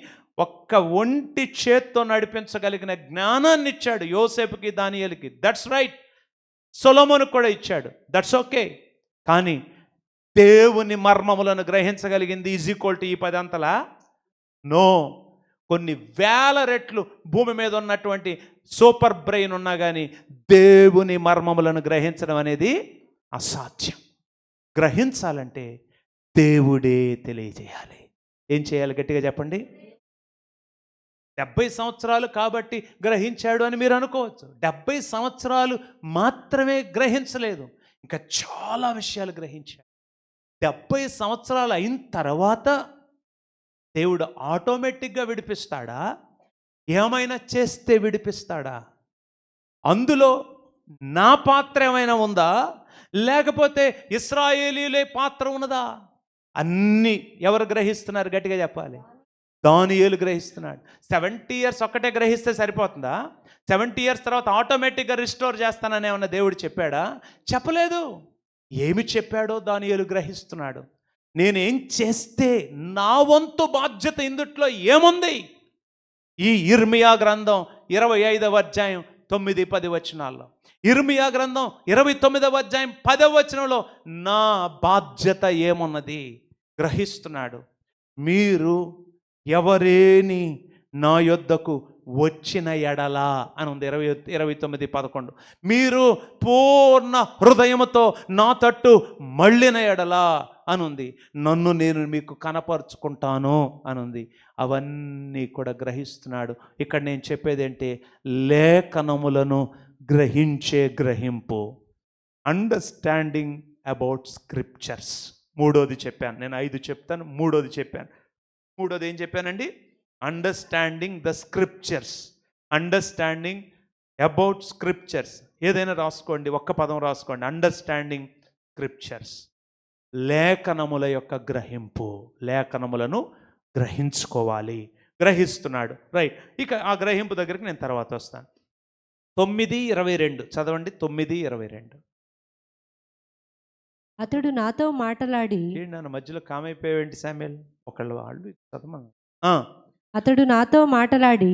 A: ఒక్క ఒంటి చేత్తో నడిపించగలిగిన జ్ఞానాన్ని ఇచ్చాడు యోసేపుకి, దానియేలుకి. That's right. సొలొమోనుకు కూడా ఇచ్చాడు. That's okay. కానీ దేవుని మర్మములను గ్రహించగలిగింది ఈక్వల్ టు ఈ 10 అంతలా? నో. కొన్ని వేల రెట్లు భూమి మీద ఉన్నటువంటి సూపర్ బ్రెయిన్ ఉన్నా కానీ దేవుని మర్మములను గ్రహించడం అనేది అసాధ్యం. గ్రహించాలంటే దేవుడే తెలియజేయాలి. ఏం చేయాలి? గట్టిగా చెప్పండి. 70 సంవత్సరాలు కాబట్టి గ్రహించాడు అని మీరు అనుకోవచ్చు. 70 సంవత్సరాలు మాత్రమే గ్రహించలేదు, ఇంకా చాలా విషయాలు గ్రహించాడు. 70 సంవత్సరాలు అయిన తర్వాత దేవుడు ఆటోమేటిక్గా విడిపిస్తాడా? ఏమైనా చేస్తే విడిపిస్తాడా? అందులో నా పాత్ర ఏమైనా ఉందా, లేకపోతే ఇశ్రాయేలీయులే పాత్ర ఉన్నదా? అన్నీ ఎవరు గ్రహిస్తున్నారు? గట్టిగా చెప్పాలి. దానియేలు గ్రహిస్తున్నాడు. 70 ఇయర్స్ ఒక్కటే గ్రహిస్తే సరిపోతుందా? 70 ఇయర్స్ తర్వాత ఆటోమేటిక్గా రిస్టోర్ చేస్తానని ఏమన్నా దేవుడు చెప్పాడా? చెప్పలేదు. ఏమి చెప్పాడో దానియేలు గ్రహిస్తున్నాడు. నేనేం చేస్తే నా వంతు బాధ్యత ఇందుట్లో ఏముంది? ఈ ఇర్మియా గ్రంథం 25వ అధ్యాయం 9-10 వచనాల్లో, ఇర్మియా గ్రంథం 29వ అధ్యాయం 10వ వచనంలో నా బాధ్యత ఏమున్నది గ్రహిస్తున్నాడు. మీరు ఎవరేని నా యొద్దకు వచ్చిన ఎడలా అని ఉంది 29:11. మీరు పూర్ణ హృదయముతో నా తట్టు మళ్ళిన ఎడలా అని ఉంది. నన్ను నేను మీకు కనపరుచుకుంటాను అని ఉంది. అవన్నీ కూడా గ్రహిస్తున్నాడు. ఇక్కడ నేను చెప్పేది ఏంటి? లేఖనములను గ్రహించే గ్రహింపు. Understanding about scriptures. మూడోది చెప్పాను. నేను 5 చెప్తాను, మూడోది చెప్పాను. మూడోది ఏం చెప్పానండి? Understanding the scriptures. Understanding about scriptures. ఏదైనా రాసుకోండి, ఒక్క పదం రాసుకోండి. Understanding scriptures. లేఖనముల యొక్క గ్రహింపు. లేఖనములను గ్రహించుకోవాలి. గ్రహిస్తున్నాడు. రైట్. ఇక ఆ గ్రహింపు దగ్గరికి నేను తర్వాత వస్తాను. 9:22 చదవండి. 9:22.
C: అతడు నాతో మాట్లాడి,
A: నన్ను మధ్యలో కామైపోయావేంటి శామ్యూల్? ఒకళ్ళు వాళ్ళు చదవమని.
C: అతడు నాతో మాట్లాడి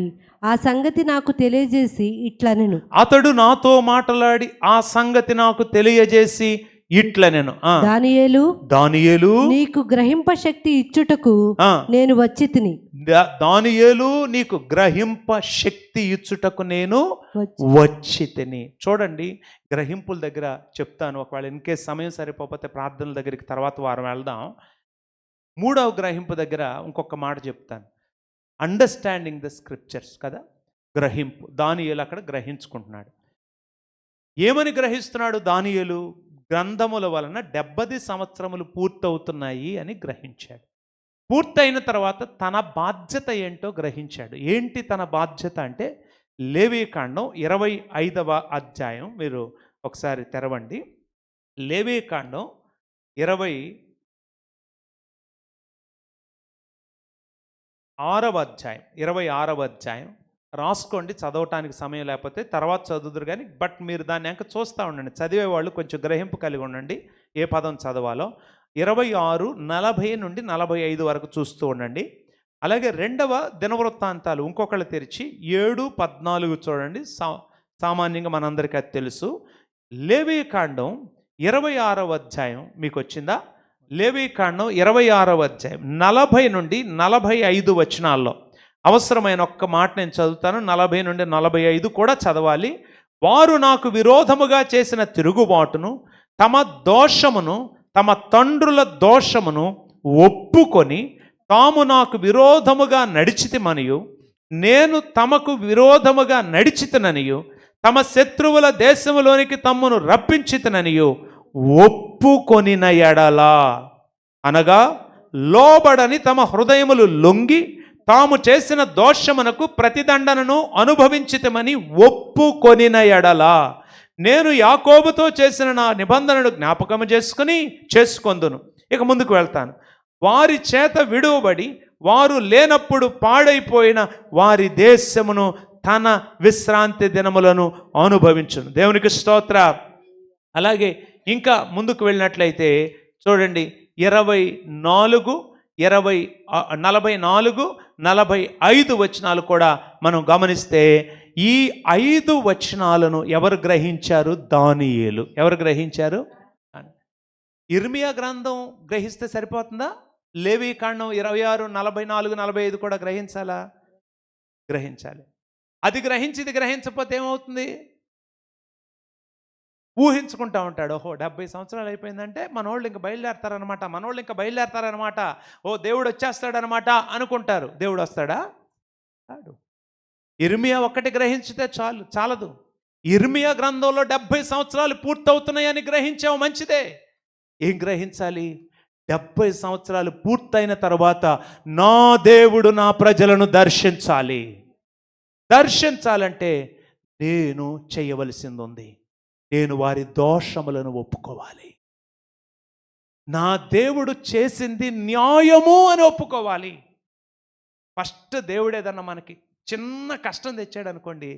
C: ఆ సంగతి నాకు తెలియజేసి ఇట్లనెను.
A: అతడు నాతో మాట్లాడి ఆ సంగతి నాకు తెలియజేసి ఇట్లనెను. దానియేలు
C: నీకు గ్రహింప శక్తి ఇచ్చుటకు నేను వచ్చి తిని.
A: దానియేలు నీకు గ్రహింప శక్తి ఇచ్చుటకు నేను వచ్చి తిని. చూడండి, గ్రహింపుల దగ్గర చెప్తాను. ఒకవేళ ఇన్కేస్ సమయం సరిపోతే ప్రార్థనల దగ్గరికి తర్వాత వారం వెళ్దాం. 3వ గ్రహింపు దగ్గర ఇంకొక మాట చెప్తాను. అండర్స్టాండింగ్ ద స్క్రిప్చర్స్ కదా. గ్రహింపు. దానియేలు అక్కడ గ్రహించుకుంటున్నాడు. ఏమని గ్రహిస్తున్నాడు దానియేలు? గ్రంథముల వలన 70 సంవత్సరములు పూర్తవుతున్నాయి అని గ్రహించాడు. పూర్తయిన తర్వాత తన బాధ్యత ఏంటో గ్రహించాడు. ఏంటి తన బాధ్యత అంటే, లేవీకాండం 25వ అధ్యాయం మీరు ఒకసారి తెరవండి. లేవీకాండం 26వ అధ్యాయం రాసుకోండి, చదవటానికి సమయం లేకపోతే తర్వాత చదువుదురు కానీ, బట్ మీరు దాన్ని ఇంకా చూస్తూ ఉండండి. చదివేవాళ్ళు కొంచెం గ్రహింపు కలిగి ఉండండి ఏ పదం చదవాలో. 26, 40 నుండి 45 వరకు చూస్తూ ఉండండి. అలాగే 2వ దినవృత్తాంతాలు ఇంకొకళ్ళు తెరిచి 7, 14 చూడండి. సామాన్యంగా మనందరికీ అది తెలుసు. లేవీకాండం 26వ అధ్యాయం మీకు వచ్చిందా? లేవీకాండం 26వ అధ్యాయం 40 నుండి 45 వచనాల్లో అవసరమైన ఒక్క మాట నేను చదువుతాను. 40 నుండి 45 కూడా చదవాలి. వారు నాకు విరోధముగా చేసిన తిరుగుబాటును, తమ దోషమును, తమ తండ్రుల దోషమును ఒప్పుకొని తాము నాకు విరోధముగా నడిచితిమనియు, నేను తమకు విరోధముగా నడిచితననియు, తమ శత్రువుల దేశములోనికి తమ్మును రప్పించితననియు ఒప్పుకొనిన ఎడలా, అనగా లోబడని తమ హృదయములు లొంగి తాము చేసిన దోషమునకు ప్రతిదండనను అనుభవించితమని ఒప్పుకొనిన ఎడలా, నేను యాకోబుతో చేసిన నా నిబంధనను జ్ఞాపకము చేసుకొందును. ఇక ముందుకు వెళ్తాను. వారి చేత విడువబడి వారు లేనప్పుడు పాడైపోయిన వారి దేశమును తన విశ్రాంతి దినములను అనుభవించును. దేవునికి స్తోత్ర. అలాగే ఇంకా ముందుకు వెళ్ళినట్లయితే చూడండి, 44, 44, 45 వచనాలు కూడా మనం గమనిస్తే ఈ 5 వచనాలను ఎవరు గ్రహించారు? దానియేలు. ఎవరు గ్రహించారు? ఇర్మియా గ్రంథం గ్రహిస్తే సరిపోతుందా? లేవీకాండం 26, 44, 45 కూడా గ్రహించాలా? గ్రహించాలి. అది గ్రహించి ఇది గ్రహించకపోతే ఏమవుతుంది? ఊహించుకుంటా ఉంటాడు. ఓహో 70 సంవత్సరాలు అయిపోయిందంటే మనోళ్ళు ఇంకా బయలుదేరతారనమాట, ఓ దేవుడు వచ్చేస్తాడనమాట అనుకుంటారు. దేవుడు వస్తాడా? రాడు. ఇర్మియా ఒక్కటి గ్రహించితే చాలదు. ఇర్మియా గ్రంథంలో 70 సంవత్సరాలు పూర్తవుతున్నాయని గ్రహించావు, మంచిదే. ఏం గ్రహించాలి? 70 సంవత్సరాలు పూర్తయిన తర్వాత నా దేవుడు నా ప్రజలను దర్శించాలంటే నేను చేయవలసింది ఉంది. నేను వారి దోషములను ఒప్పుకోవాలి. నా దేవుడు చేసింది న్యాయము అని ఒప్పుకోవాలి. ఫస్ట్ దేవుడు ఏదన్నా మనకి చిన్న కష్టం తెచ్చాడు అనుకోండి,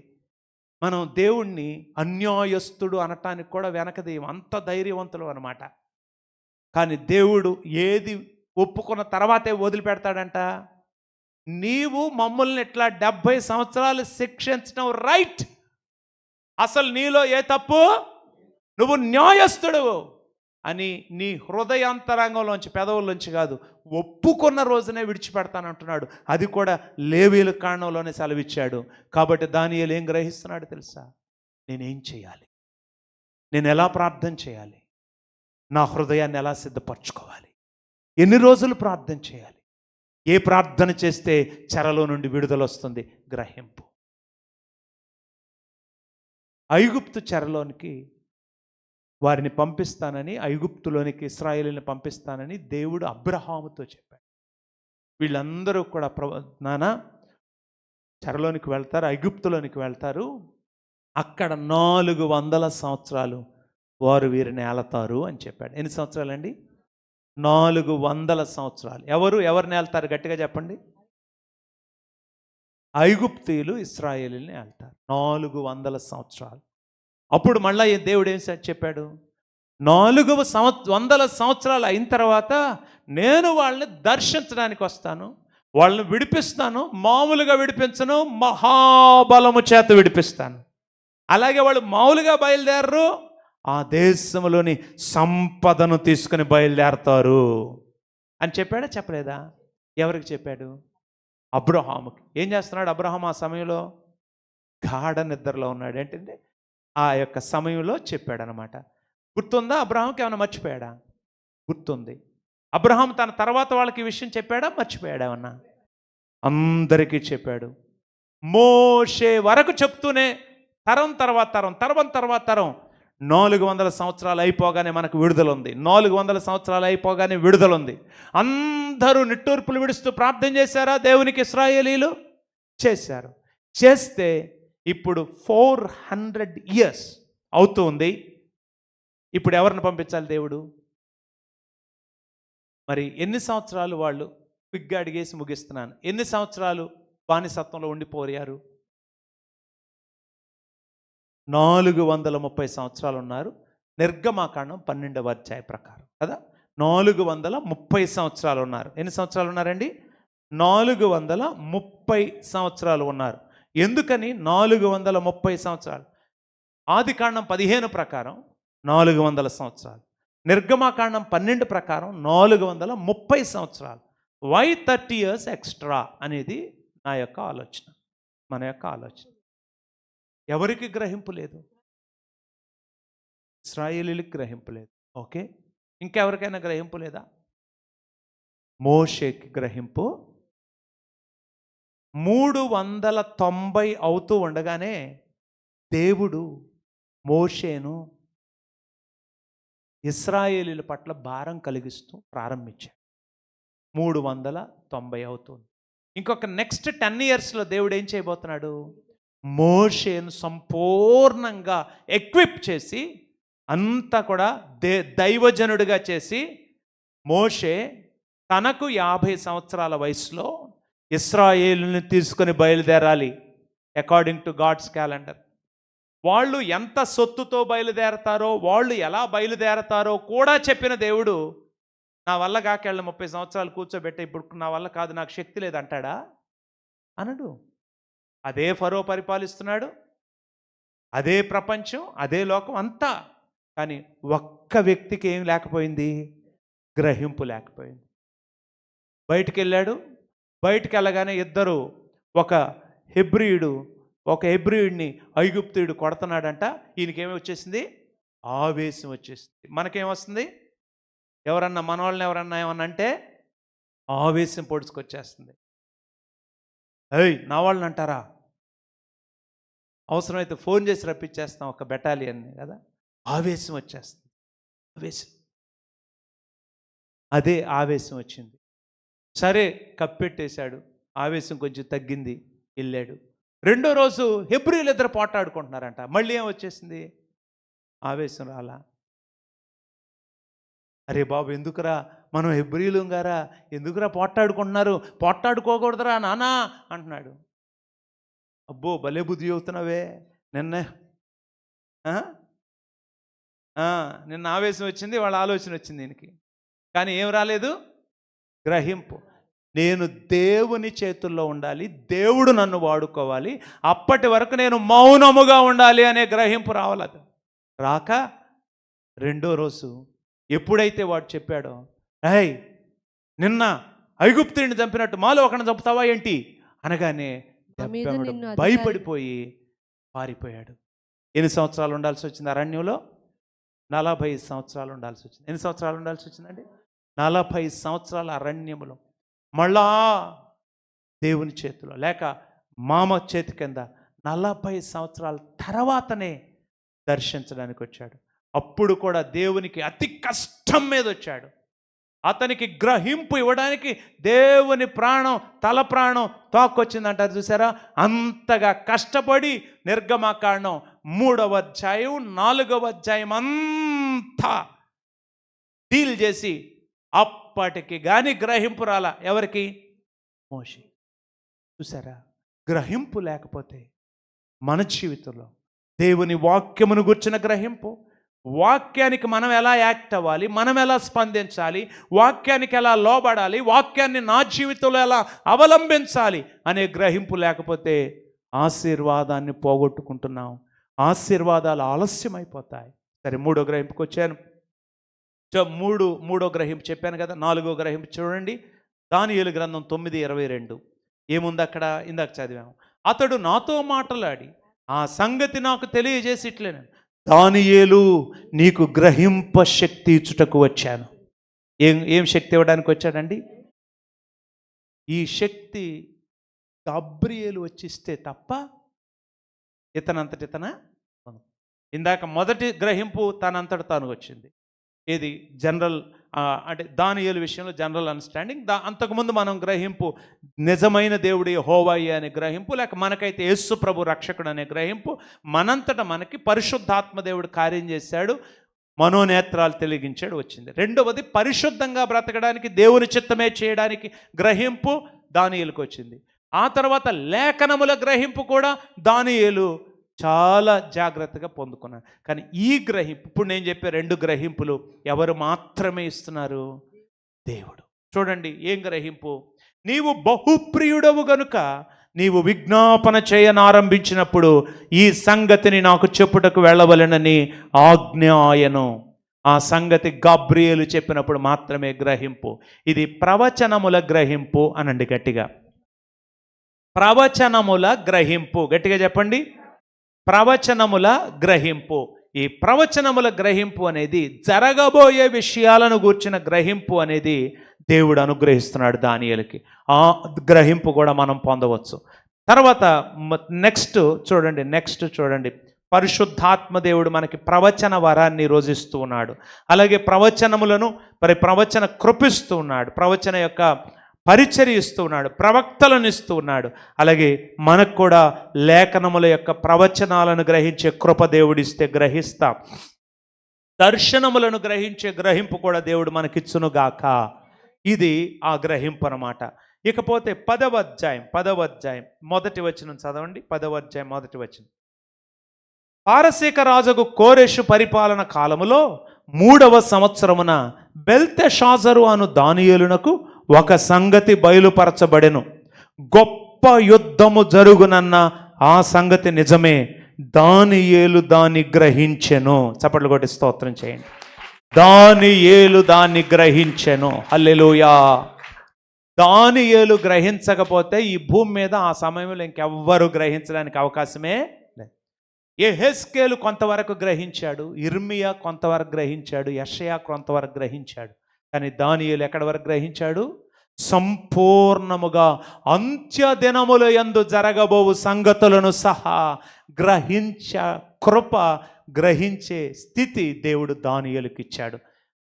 A: మనం దేవుణ్ణి అన్యాయస్తుడు అనటానికి కూడా వెనకదేయం, అంత ధైర్యవంతులు అన్నమాట. కానీ దేవుడు ఏది ఒప్పుకున్న తర్వాతే వదిలిపెడతాడంట. నీవు మమ్మల్ని ఇట్లా 70 సంవత్సరాలు శిక్షించడం రైట్, అసలు నీలో ఏ తప్పు, నువ్వు న్యాయస్తుడు అని నీ హృదయాంతరంగంలోంచి, పెదవుల్లోంచి కాదు, ఒప్పుకున్న రోజునే విడిచిపెడతానంటున్నాడు. అది కూడా లేవీయుల కాండంలోనే సెలవిచ్చాడు. కాబట్టి దానియేలు ఏం గ్రహిస్తున్నాడు తెలుసా? నేనేం చేయాలి, నేను ఎలా ప్రార్థన చేయాలి, నా హృదయాన్ని ఎలా సిద్ధపరచుకోవాలి, ఎన్ని రోజులు ప్రార్థన చేయాలి, ఏ ప్రార్థన చేస్తే చెరలో నుండి విడుదల వస్తుంది, గ్రహింపు. ఐగుప్తు చెరలోనికి వారిని పంపిస్తానని, ఐగుప్తులోనికి ఇశ్రాయేలుని పంపిస్తానని దేవుడు అబ్రహాముతో చెప్పాడు. వీళ్ళందరూ కూడా నాన్న చెరలోనికి వెళ్తారు, ఐగుప్తులోనికి వెళ్తారు, అక్కడ 400 సంవత్సరాలు వారు వీరిని ఏలతారు అని చెప్పాడు. ఎన్ని సంవత్సరాలండి? 400 సంవత్సరాలు. ఎవరిని ఏళ్తారు? గట్టిగా చెప్పండి. ఐగుప్తీయులు ఇశ్రాయేలుని ఏళ్తారు 400 సంవత్సరాలు. అప్పుడు మళ్ళీ దేవుడు ఏం చెప్పాడు? 400 సంవత్సరాలు అయిన తర్వాత నేను వాళ్ళని దర్శించడానికి వస్తాను, వాళ్ళని విడిపిస్తాను. మామూలుగా విడిపించను, మహాబలము చేత విడిపిస్తాను. అలాగే వాళ్ళు మామూలుగా బయలుదేరరు, ఆ దేశంలోని సంపదను తీసుకుని బయలుదేరతారు అని చెప్పాడా? చెప్పలేదా? ఎవరికి చెప్పాడు? అబ్రహాముకి. ఏం చేస్తున్నాడు అబ్రహాం ఆ సమయంలో? గాఢ నిద్రలో ఉన్నాడు. ఏంటంటే ఆ యొక్క సమయంలో చెప్పాడనమాట. గుర్తుందా? అబ్రహాంకి ఏమైనా మర్చిపోయాడా? గుర్తుంది. అబ్రహాం తన తర్వాత వాళ్ళకి ఈ విషయం చెప్పాడా? మర్చిపోయాడా? ఏమన్నా? అందరికీ చెప్పాడు. మోషే వరకు చెప్తూనే తరం తర్వాత తరం 400 సంవత్సరాలు అయిపోగానే మనకు విడుదల ఉంది. 400 సంవత్సరాలు అయిపోగానే విడుదల ఉంది. అందరూ నిట్టూర్పులు విడుస్తూ ప్రార్థన చేశారా దేవునికి? ఇశ్రాయేలీలు చేశారు. చేస్తే ఇప్పుడు 400 years అవుతుంది. ఇప్పుడు ఎవరిని పంపించాలి దేవుడు? మరి ఎన్ని సంవత్సరాలు వాళ్ళు క్విక్గా అడిగేసి ముగిస్తున్నాను, ఎన్ని సంవత్సరాలు బానిసత్వంలో ఉండిపోయారు? 430 సంవత్సరాలు ఉన్నారు. నిర్గమాకాండం 12వ అధ్యాయం ప్రకారం కదా, 430 సంవత్సరాలు ఉన్నారు. ఎన్ని సంవత్సరాలు ఉన్నారండి? 430 సంవత్సరాలు ఉన్నారు. ఎందుకని 430 సంవత్సరాలు? ఆదికాండం 15 ప్రకారం 400 సంవత్సరాలు, నిర్గమాకాండం 12 ప్రకారం 430 సంవత్సరాలు. వై 30 years ఎక్స్ట్రా అనేది నా యొక్క ఆలోచన, మన యొక్క ఆలోచన. ఎవరికి గ్రహింపు లేదు? ఇశ్రాయేలీలకు గ్రహింపు లేదు. ఓకే, ఇంకెవరికైనా గ్రహింపు లేదా? మోషేకి గ్రహింపు. 390 అవుతూ ఉండగానే దేవుడు మోషేను ఇశ్రాయేలీల పట్ల భారం కలిగిస్తూ ప్రారంభించాడు. 390 అవుతుంది. ఇంకొక నెక్స్ట్ 10 yearsలో దేవుడు ఏం చేయబోతున్నాడు? మోషేను సంపూర్ణంగా ఎక్విప్ చేసి అంతా కూడా దైవజనుడిగా చేసి, మోషే తనకు 50 సంవత్సరాల వయసులో ఇశ్రాయేలుని తీసుకొని బయలుదేరాలి అకార్డింగ్ టు గాడ్స్ క్యాలెండర్. వాళ్ళు ఎంత సొత్తుతో బయలుదేరతారో, వాళ్ళు ఎలా బయలుదేరతారో కూడా చెప్పిన దేవుడు, నా వల్ల కాకెళ్ళ 30 సంవత్సరాలు కూర్చోబెట్టే, ఇప్పుడు నా వల్ల కాదు, నాకు శక్తి లేదంటాడా? అనడు. అదే ఫరో పరిపాలిస్తున్నాడు, అదే ప్రపంచం, అదే లోకం అంతా. కానీ ఒక్క వ్యక్తికి ఏం లేకపోయింది? గ్రహింపు లేకపోయింది. బయటికి వెళ్ళాడు. బయటికి వెళ్ళగానే ఇద్దరు, ఒక హెబ్రీయుడిని ఐగుప్తుడు కొడుతున్నాడంట. ఈయనకేమి వచ్చేసింది? ఆవేశం వచ్చేసింది. మనకేమొస్తుంది? ఎవరన్నా మన వాళ్ళని ఎవరన్నా ఏమన్నా అంటే ఆవేశం పొడుచుకొచ్చేస్తుంది. నా వాళ్ళని అంటారా? అవసరమైతే ఫోన్ చేసి రప్పించేస్తాం ఒక బెటాలియన్ని కదా. ఆవేశం వచ్చేస్తుంది. ఆవేశం, అదే ఆవేశం వచ్చింది. సరే కప్పెట్టేశాడు, ఆవేశం కొంచెం తగ్గింది, వెళ్ళాడు. రెండో రోజు హెబ్రీయులు ఇద్దరు పోట్లాడుకుంటున్నారంట. మళ్ళీ ఏం వచ్చేసింది? ఆవేశం రాలా. అరే బాబు, ఎందుకురా మనం హెబ్రీయులు గారా, ఎందుకురా పోట్లాడుకుంటున్నారు? పోట్లాడుకోకూడదురా నానా అంటున్నాడు. అబ్బో భలే బుద్ధి చెబుతున్నావే. నిన్న ఆవేశం వచ్చింది, వాళ్ళ ఆలోచన వచ్చింది దీనికి. కానీ ఏం రాలేదు? గ్రహింపు. నేను దేవుని చేతుల్లో ఉండాలి, దేవుడు నన్ను వాడుకోవాలి, అప్పటి వరకు నేను మౌనముగా ఉండాలి అనే గ్రహింపు రావాలి. రాక రెండో రోజు ఎప్పుడైతే వాడు చెప్పాడో, నిన్న ఐగుప్తుడిని చంపినట్టు మాలో ఒకరిని చంపుతావా ఏంటి అనగానే భయపడిపోయి పారిపోయాడు. ఎన్ని సంవత్సరాలు ఉండాల్సి వచ్చింది అరణ్యంలో? 40 సంవత్సరాలు ఉండాల్సి వచ్చింది. ఎన్ని సంవత్సరాలు ఉండాల్సి వచ్చిందండి? 40 సంవత్సరాల అరణ్యములో మళ్ళా దేవుని చేతిలో లేక మామ చేతి కింద 40 సంవత్సరాల తర్వాతనే దర్శించడానికి వచ్చాడు. అప్పుడు కూడా దేవునికి అతి కష్టం మీద వచ్చాడు. అతనికి గ్రహింపు ఇవ్వడానికి దేవుని ప్రాణం, తల ప్రాణం తోక్కొచ్చిందంటారు చూసారా. అంతగా కష్టపడి నిర్గమాకాండం 3వ అధ్యాయం 4వ అధ్యాయం అంతా డీల్ చేసి అప్పటికి కానీ గ్రహింపు రాలా. ఎవరికి? మోషే. చూసారా, గ్రహింపు లేకపోతే మన జీవితంలో దేవుని వాక్యమును గుర్చిన గ్రహింపు, వాక్యానికి మనం ఎలా యాక్ట్ అవ్వాలి, మనం ఎలా స్పందించాలి, వాక్యానికి ఎలా లోబడాలి, వాక్యాన్ని నా జీవితంలో ఎలా అవలంబించాలి అనే గ్రహింపు లేకపోతే ఆశీర్వాదాన్ని పోగొట్టుకుంటున్నాం. ఆశీర్వాదాలు ఆలస్యమైపోతాయి. సరే, మూడో గ్రహింపుకి వచ్చాను. మూడో గ్రహింపు చెప్పాను కదా. 4వ గ్రహింపు చూడండి, దానియేలు గ్రంథం 9:22 ఏముంది అక్కడ? ఇందాక చదివాము. అతడు నాతో మాట్లాడి ఆ సంగతి నాకు తెలియజేసి ఇట్లేను, దానియేలు నీకు గ్రహింప శక్తి ఇచ్చుటకు వచ్చాను. ఏం శక్తి ఇవ్వడానికి వచ్చాడండి? ఈ శక్తి గబ్రియేలు వచ్చిస్తే తప్ప ఇతనంతటి ఇతన ఇందాక మొదటి గ్రహింపు తనంతట తాను వచ్చింది. ఇది జనరల్ అంటే దానియేలు విషయంలో జనరల్ అండర్స్టాండింగ్. అంతకుముందు మనం గ్రహింపు నిజమైన దేవుడు యెహోవాయే అనే గ్రహింపు, లేక మనకైతే యేసు ప్రభు రక్షకుడు అనే గ్రహింపు. మనంతట మనకి పరిశుద్ధాత్మ దేవుడు కార్యం చేశాడు, మనోనేత్రాలు తెలిగించాడు, వచ్చింది. రెండవది పరిశుద్ధంగా బ్రతకడానికి దేవుని చిత్తమే చేయడానికి గ్రహింపు దానియేలుకు వచ్చింది. ఆ తర్వాత లేఖనముల గ్రహింపు కూడా దానియేలు చాలా జాగ్రత్తగా పొందుకున్నాడు. కానీ ఈ గ్రహింపు, ఇప్పుడు నేను చెప్పే రెండు గ్రహింపులు ఎవరు మాత్రమే ఇస్తున్నారు? దేవుడు. చూడండి ఏం గ్రహింపు. నీవు బహుప్రియుడవు గనుక నీవు విజ్ఞాపన చేయనారంభించినప్పుడు ఈ సంగతిని నాకు చెప్పుటకు వెళ్ళవలెనని ఆజ్ఞాయను. ఆ సంగతి గబ్రియేలు చెప్పినప్పుడు మాత్రమే గ్రహింపు. ఇది ప్రవచనముల గ్రహింపు అనండి గట్టిగా. ప్రవచనముల గ్రహింపు, గట్టిగా చెప్పండి. ప్రవచనముల గ్రహింపు. ఈ ప్రవచనముల గ్రహింపు అనేది జరగబోయే విషయాలను గూర్చిన గ్రహింపు అనేది దేవుడు అనుగ్రహిస్తున్నాడు దానియేలుకి. ఆ గ్రహింపు కూడా మనం పొందవచ్చు. తర్వాత నెక్స్ట్ చూడండి పరిశుద్ధాత్మ దేవుడు మనకి ప్రవచన వరాన్ని రోజిస్తూ ఉన్నాడు. అలాగే ప్రవచనములను ప్రవచన కృపిస్తూ ఉన్నాడు, ప్రవచన యొక్క పరిచర్య ఇస్తూ ఉన్నాడు, ప్రవక్తలను ఇస్తూ ఉన్నాడు. అలాగే మనకు కూడా లేఖనముల యొక్క ప్రవచనాలను గ్రహించే కృప దేవుడిస్తే గ్రహిస్తాం. దర్శనములను గ్రహించే గ్రహింపు కూడా దేవుడు మనకిచ్చునుగాక. ఇది ఆ గ్రహింపు అన్నమాట. ఇకపోతే 10వ అధ్యాయం మొదటి వచనం చదవండి. 10వ అధ్యాయం మొదటి వచనం. పారసీక రాజుకు కోరెషు పరిపాలన కాలములో 3వ సంవత్సరమున బెల్తెషాజరు అను దానియేలునకు ఒక సంగతి బయలుపరచబడెను. గొప్ప యుద్ధము జరుగునన్న ఆ సంగతి నిజమే. దానియేలు దాన్ని గ్రహించెను. చప్పట్లు కొట్టి స్తోత్రం చేయండి. దానియేలు దాన్ని గ్రహించెను. హల్లెలూయా. దానియేలు గ్రహించకపోతే ఈ భూమి మీద ఆ సమయంలో ఇంకెవ్వరు గ్రహించడానికి అవకాశమే లేదు. యెహెజ్కేలు కొంతవరకు గ్రహించాడు, ఇర్మియా కొంతవరకు గ్రహించాడు, యెషయా కొంతవరకు గ్రహించాడు. కానీ దానియేలు ఎక్కడి వరకు గ్రహించాడు? సంపూర్ణముగా అంత్యదినముల యందు జరగబోవు సంగతులను సహా గ్రహించే స్థితి దేవుడు దానియేలుకి ఇచ్చాడు.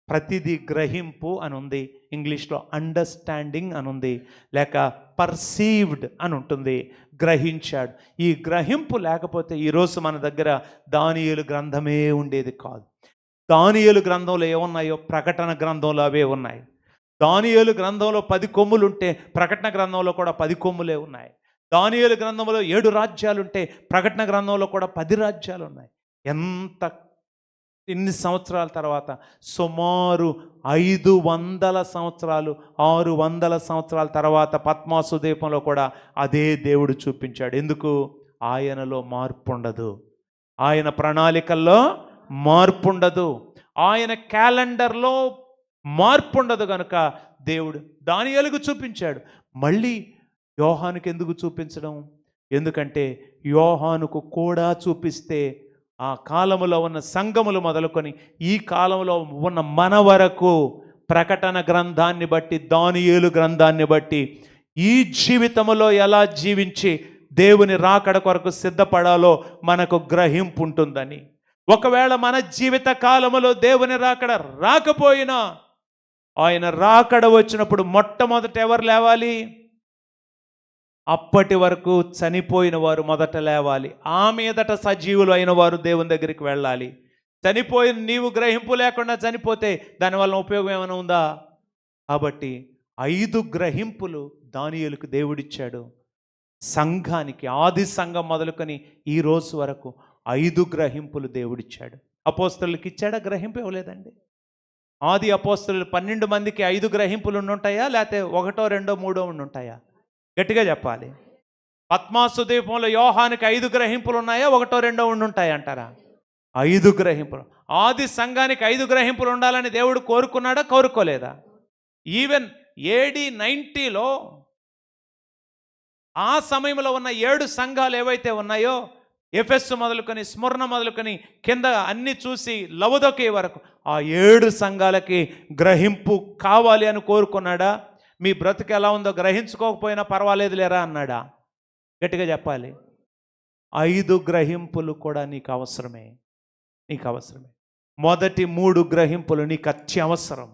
A: ప్రతిదీ గ్రహింపు అని ఉంది, ఇంగ్లీష్లో అండర్స్టాండింగ్ అని ఉంది, లేక పర్సీవ్డ్ అని ఉంటుంది. గ్రహించాడు. ఈ గ్రహింపు లేకపోతే ఈరోజు మన దగ్గర దానియేలు గ్రంథమే ఉండేది కాదు. దానియేలు గ్రంథంలో ఏమున్నాయో ప్రకటన గ్రంథంలో అవే ఉన్నాయి. దానియేలు గ్రంథంలో 10 కొమ్ములు ఉంటే ప్రకటన గ్రంథంలో కూడా 10 కొమ్ములే ఉన్నాయి. దానియేలు గ్రంథంలో 7 రాజ్యాలు ఉంటే ప్రకటన గ్రంథంలో కూడా 10 రాజ్యాలు ఉన్నాయి. ఇన్ని సంవత్సరాల తర్వాత సుమారు 500 సంవత్సరాలు 600 సంవత్సరాల తర్వాత పద్మాసు దీపంలో కూడా అదే దేవుడు చూపించాడు. ఎందుకు? ఆయనలో మార్పు ఉండదు, ఆయన ప్రణాళికల్లో మార్పు ఉండదు, ఆయన క్యాలెండర్లో మార్పు ఉండదు. కనుక దేవుడు దానియేలుకు చూపించాడు. మళ్ళీ యోహానుకు ఎందుకు చూపించడం? ఎందుకంటే యోహానుకు కూడా చూపిస్తే ఆ కాలములో ఉన్న సంఘములు మొదలుకొని ఈ కాలంలో ఉన్న మన వరకు ప్రకటన గ్రంథాన్ని బట్టి, దానియేలు గ్రంథాన్ని బట్టి ఈ జీవితంలో ఎలా జీవించి దేవుని రాకడ కొరకు సిద్ధపడాలో మనకు గ్రహింపు ఉంటుందని. ఒకవేళ మన జీవిత కాలములో దేవుని రాకడ రాకపోయినా, ఆయన రాకడ వచ్చినప్పుడు మొట్టమొదట ఎవరు లేవాలి? అప్పటి వరకు చనిపోయిన వారు మొదట లేవాలి. ఆ మీదట సజీవులు అయిన వారు దేవుని దగ్గరికి వెళ్ళాలి. చనిపోయిన నీవు గ్రహింపు లేకుండా చనిపోతే దానివల్ల ఉపయోగం ఏమైనా ఉందా? కాబట్టి 5 గ్రహింపులు దానియేలుకు దేవుడిచ్చాడు. సంఘానికి ఆది సంఘం మొదలుకొని ఈ రోజు వరకు 5 గ్రహింపులు దేవుడిచ్చాడు. అపోస్తలులకు ఇచ్చాడా? గ్రహింపు ఇవ్వలేదండి. ఆది అపోస్తలు 12 మందికి 5 గ్రహింపులు ఉండుంటాయా? లేకపోతే 1, 2, 3 ఉండుంటాయా? గట్టిగా చెప్పాలి. పద్మాసు దీపంలో యోహానికి 5 గ్రహింపులు ఉన్నాయా? 1, 2 ఉండుంటాయి అంటారా? 5 గ్రహింపులు. ఆది సంఘానికి 5 గ్రహింపులు ఉండాలని దేవుడు కోరుకున్నాడా? కోరుకోలేదా? ఈవెన్ AD 90లో ఆ సమయంలో ఉన్న 7 సంఘాలు ఏవైతే ఉన్నాయో, ఎఫెసు మొదలుకొని స్ముర్ణ మొదలుకొని కింద అన్ని చూసి లవొదికయ వరకు ఆ 7 సంఘాలకి గ్రహింపు కావాలి అని కోరుకున్నాడా? మీ బ్రతుకు ఎలా ఉందో గ్రహించుకోకపోయినా పర్వాలేదు లేరా అన్నాడా? గట్టిగా చెప్పాలి. 5 గ్రహింపులు కూడా నీకు అవసరమే. మొదటి 3 గ్రహింపులు నీకు అత్యవసరం.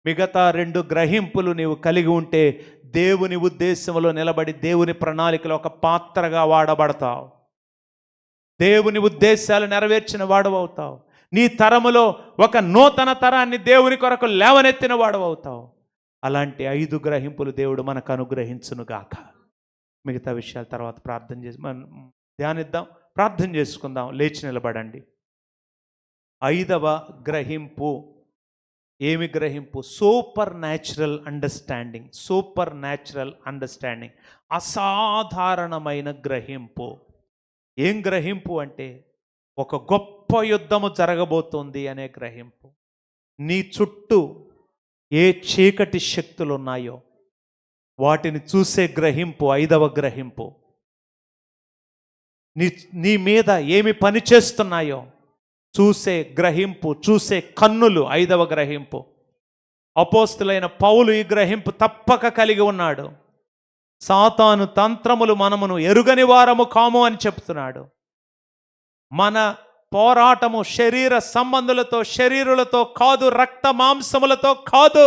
A: మిగతా 2 గ్రహింపులు నీవు కలిగి ఉంటే దేవుని ఉద్దేశంలో నిలబడి దేవుని ప్రణాళికలో ఒక పాత్రగా వాడబడతావు. దేవుని ఉద్దేశాలు నెరవేర్చిన వాడవవుతావు. నీ తరములో ఒక నూతన తరాన్ని దేవుని కొరకు లేవనెత్తిన వాడవవుతావు. అలాంటి 5 గ్రహింపులు దేవుడు మనకు అనుగ్రహించునుగాక. మిగతా విషయాల తర్వాత ప్రార్థన చేసి మనం ధ్యానిద్దాం, ప్రార్థన చేసుకుందాం. లేచి నిలబడండి. 5వ గ్రహింపు ఏమి గ్రహింపు? సూపర్ న్యాచురల్ అండర్స్టాండింగ్, అసాధారణమైన గ్రహింపు. ఏం గ్రహింపు అంటే ఒక గొప్ప యుద్ధము జరగబోతోంది అనే గ్రహింపు. నీ చుట్టూ ఏ చీకటి శక్తులు ఉన్నాయో వాటిని చూసే గ్రహింపు 5వ గ్రహింపు. నీ మీద ఏమి పని చేస్తున్నాయో చూసే గ్రహింపు, చూసే కన్నులు 5వ గ్రహింపు. అపోస్తులైన పౌలు ఈ గ్రహింపు తప్పక కలిగి ఉన్నాడు. సాతాను తంత్రములు మనమును ఎరుగని వారము కాము అని చెప్తున్నాడు. మన పోరాటము శరీర సంబంధులతో, శరీరులతో కాదు, రక్త మాంసములతో కాదు,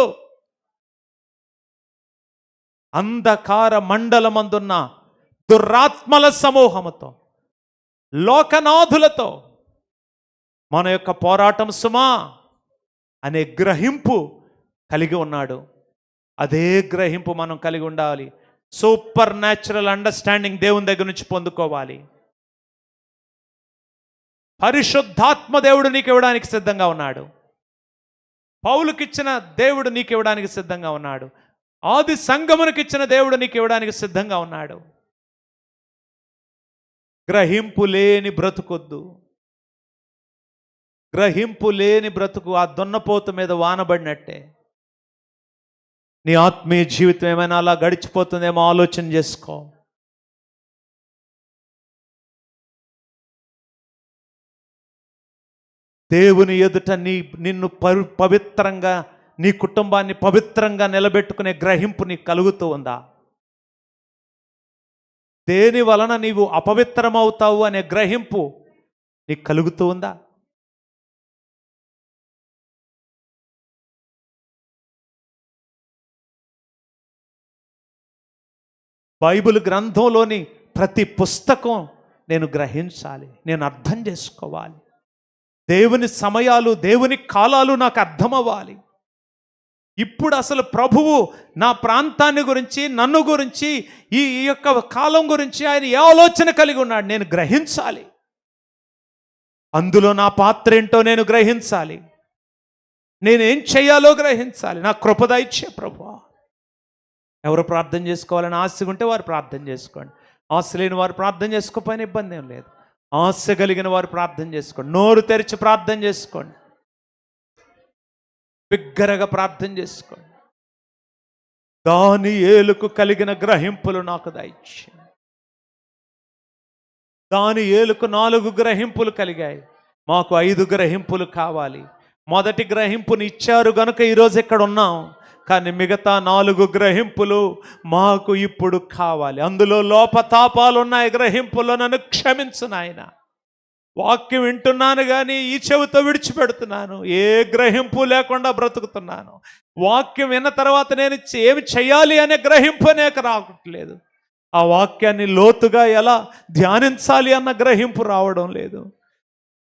A: అంధకార మండలమందున్న దురాత్మల సమూహముతో, లోకనాథులతో మన యొక్క పోరాటం సుమా అనే గ్రహింపు కలిగి ఉన్నాడు. అదే గ్రహింపు మనం కలిగి ఉండాలి. సూపర్ న్యాచురల్ అండర్స్టాండింగ్ దేవుని దగ్గర నుంచి పొందుకోవాలి. పరిశుద్ధాత్మ దేవుడు నీకు ఇవ్వడానికి సిద్ధంగా ఉన్నాడు. పౌలుకిచ్చిన దేవుడు నీకు ఇవ్వడానికి సిద్ధంగా ఉన్నాడు. ఆది సంగమునకిచ్చిన దేవుడు నీకు ఇవ్వడానికి సిద్ధంగా ఉన్నాడు. గ్రహింపు లేని బ్రతుకొద్దు. గ్రహింపు లేని బ్రతుకు ఆ దున్నపోతు మీద వానబడినట్టే. నీ ఆత్మీయ జీవితం ఏమైనా అలా గడిచిపోతుందేమో ఆలోచన చేసుకో. దేవుని ఎదుట నిన్ను పవిత్రంగా, నీ కుటుంబాన్ని పవిత్రంగా నిలబెట్టుకునే గ్రహింపు నీకు కలుగుతూ ఉందా? దేని వలన నీవు అపవిత్రమవుతావు అనే గ్రహింపు నీకు కలుగుతూ ఉందా? బైబిల్ గ్రంథంలోని ప్రతి పుస్తకం నేను గ్రహించాలి, నేను అర్థం చేసుకోవాలి. దేవుని సమయాలు, దేవుని కాలాలు నాకు అర్థమవ్వాలి. ఇప్పుడు అసలు ప్రభువు నా ప్రాంతాన్ని గురించి, నన్ను గురించి, ఈ యొక్క కాలం గురించి ఆయన ఏ ఆలోచన కలిగి ఉన్నాడు నేను గ్రహించాలి. అందులో నా పాత్ర ఏంటో నేను గ్రహించాలి. నేనేం చేయాలో గ్రహించాలి. నా కృప దయచే ప్రభువా. ఎవరు ప్రార్థన చేసుకోవాలని ఆశ ఉంటే వారు ప్రార్థన చేసుకోండి. ఆశ లేని వారు ప్రార్థన చేసుకోకపోయినా ఇబ్బంది ఏం లేదు. ఆశ కలిగిన వారు ప్రార్థన చేసుకోండి. నోరు తెరిచి ప్రార్థన చేసుకోండి. బిగ్గరగా ప్రార్థన చేసుకోండి. దానియేలుకు కలిగిన గ్రహింపులు నాకు దయచేయండి. దానియేలుకు 4 గ్రహింపులు కలిగాయి, మాకు 5 గ్రహింపులు కావాలి. మొదటి గ్రహింపుని ఇచ్చారు గనుక ఈరోజు ఇక్కడ ఉన్నాం. కానీ మిగతా 4 గ్రహింపులు మాకు ఇప్పుడు కావాలి. అందులో లోపతాపాలు ఉన్నాయి. గ్రహింపులో నన్ను క్షమించు నాయన. వాక్యం వింటున్నాను కానీ ఈ చెవితో విడిచిపెడుతున్నాను. ఏ గ్రహింపు లేకుండా బ్రతుకుతున్నాను. వాక్యం విన్న తర్వాత నేను ఏమి చేయాలి అనే గ్రహింపు అనేక రావట్లేదు. ఆ వాక్యాన్ని లోతుగా ఎలా ధ్యానించాలి అన్న గ్రహింపు రావడం లేదు.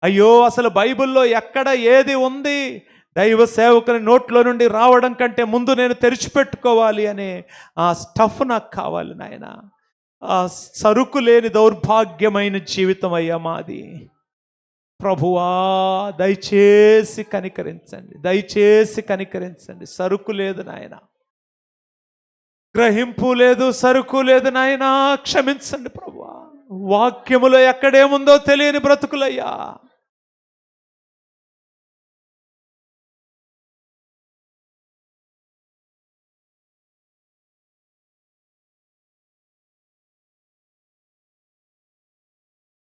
A: అయ్యో, అసలు బైబిల్లో ఎక్కడ ఏది ఉంది దైవ సేవకుని నోట్లో నుండి రావడం కంటే ముందు నేను తెరిచిపెట్టుకోవాలి అనే ఆ స్టఫ్ నాకు కావాలి నాయన. ఆ సరుకు లేని దౌర్భాగ్యమైన జీవితం అయ్యా మాది. ప్రభువా దయచేసి కనికరించండి, దయచేసి కనికరించండి. సరుకు లేదు నాయన, గ్రహింపు లేదు, సరుకు లేదు నాయన. క్షమించండి ప్రభువా. వాక్యములో ఎక్కడేముందో తెలియని బ్రతుకులయ్యా.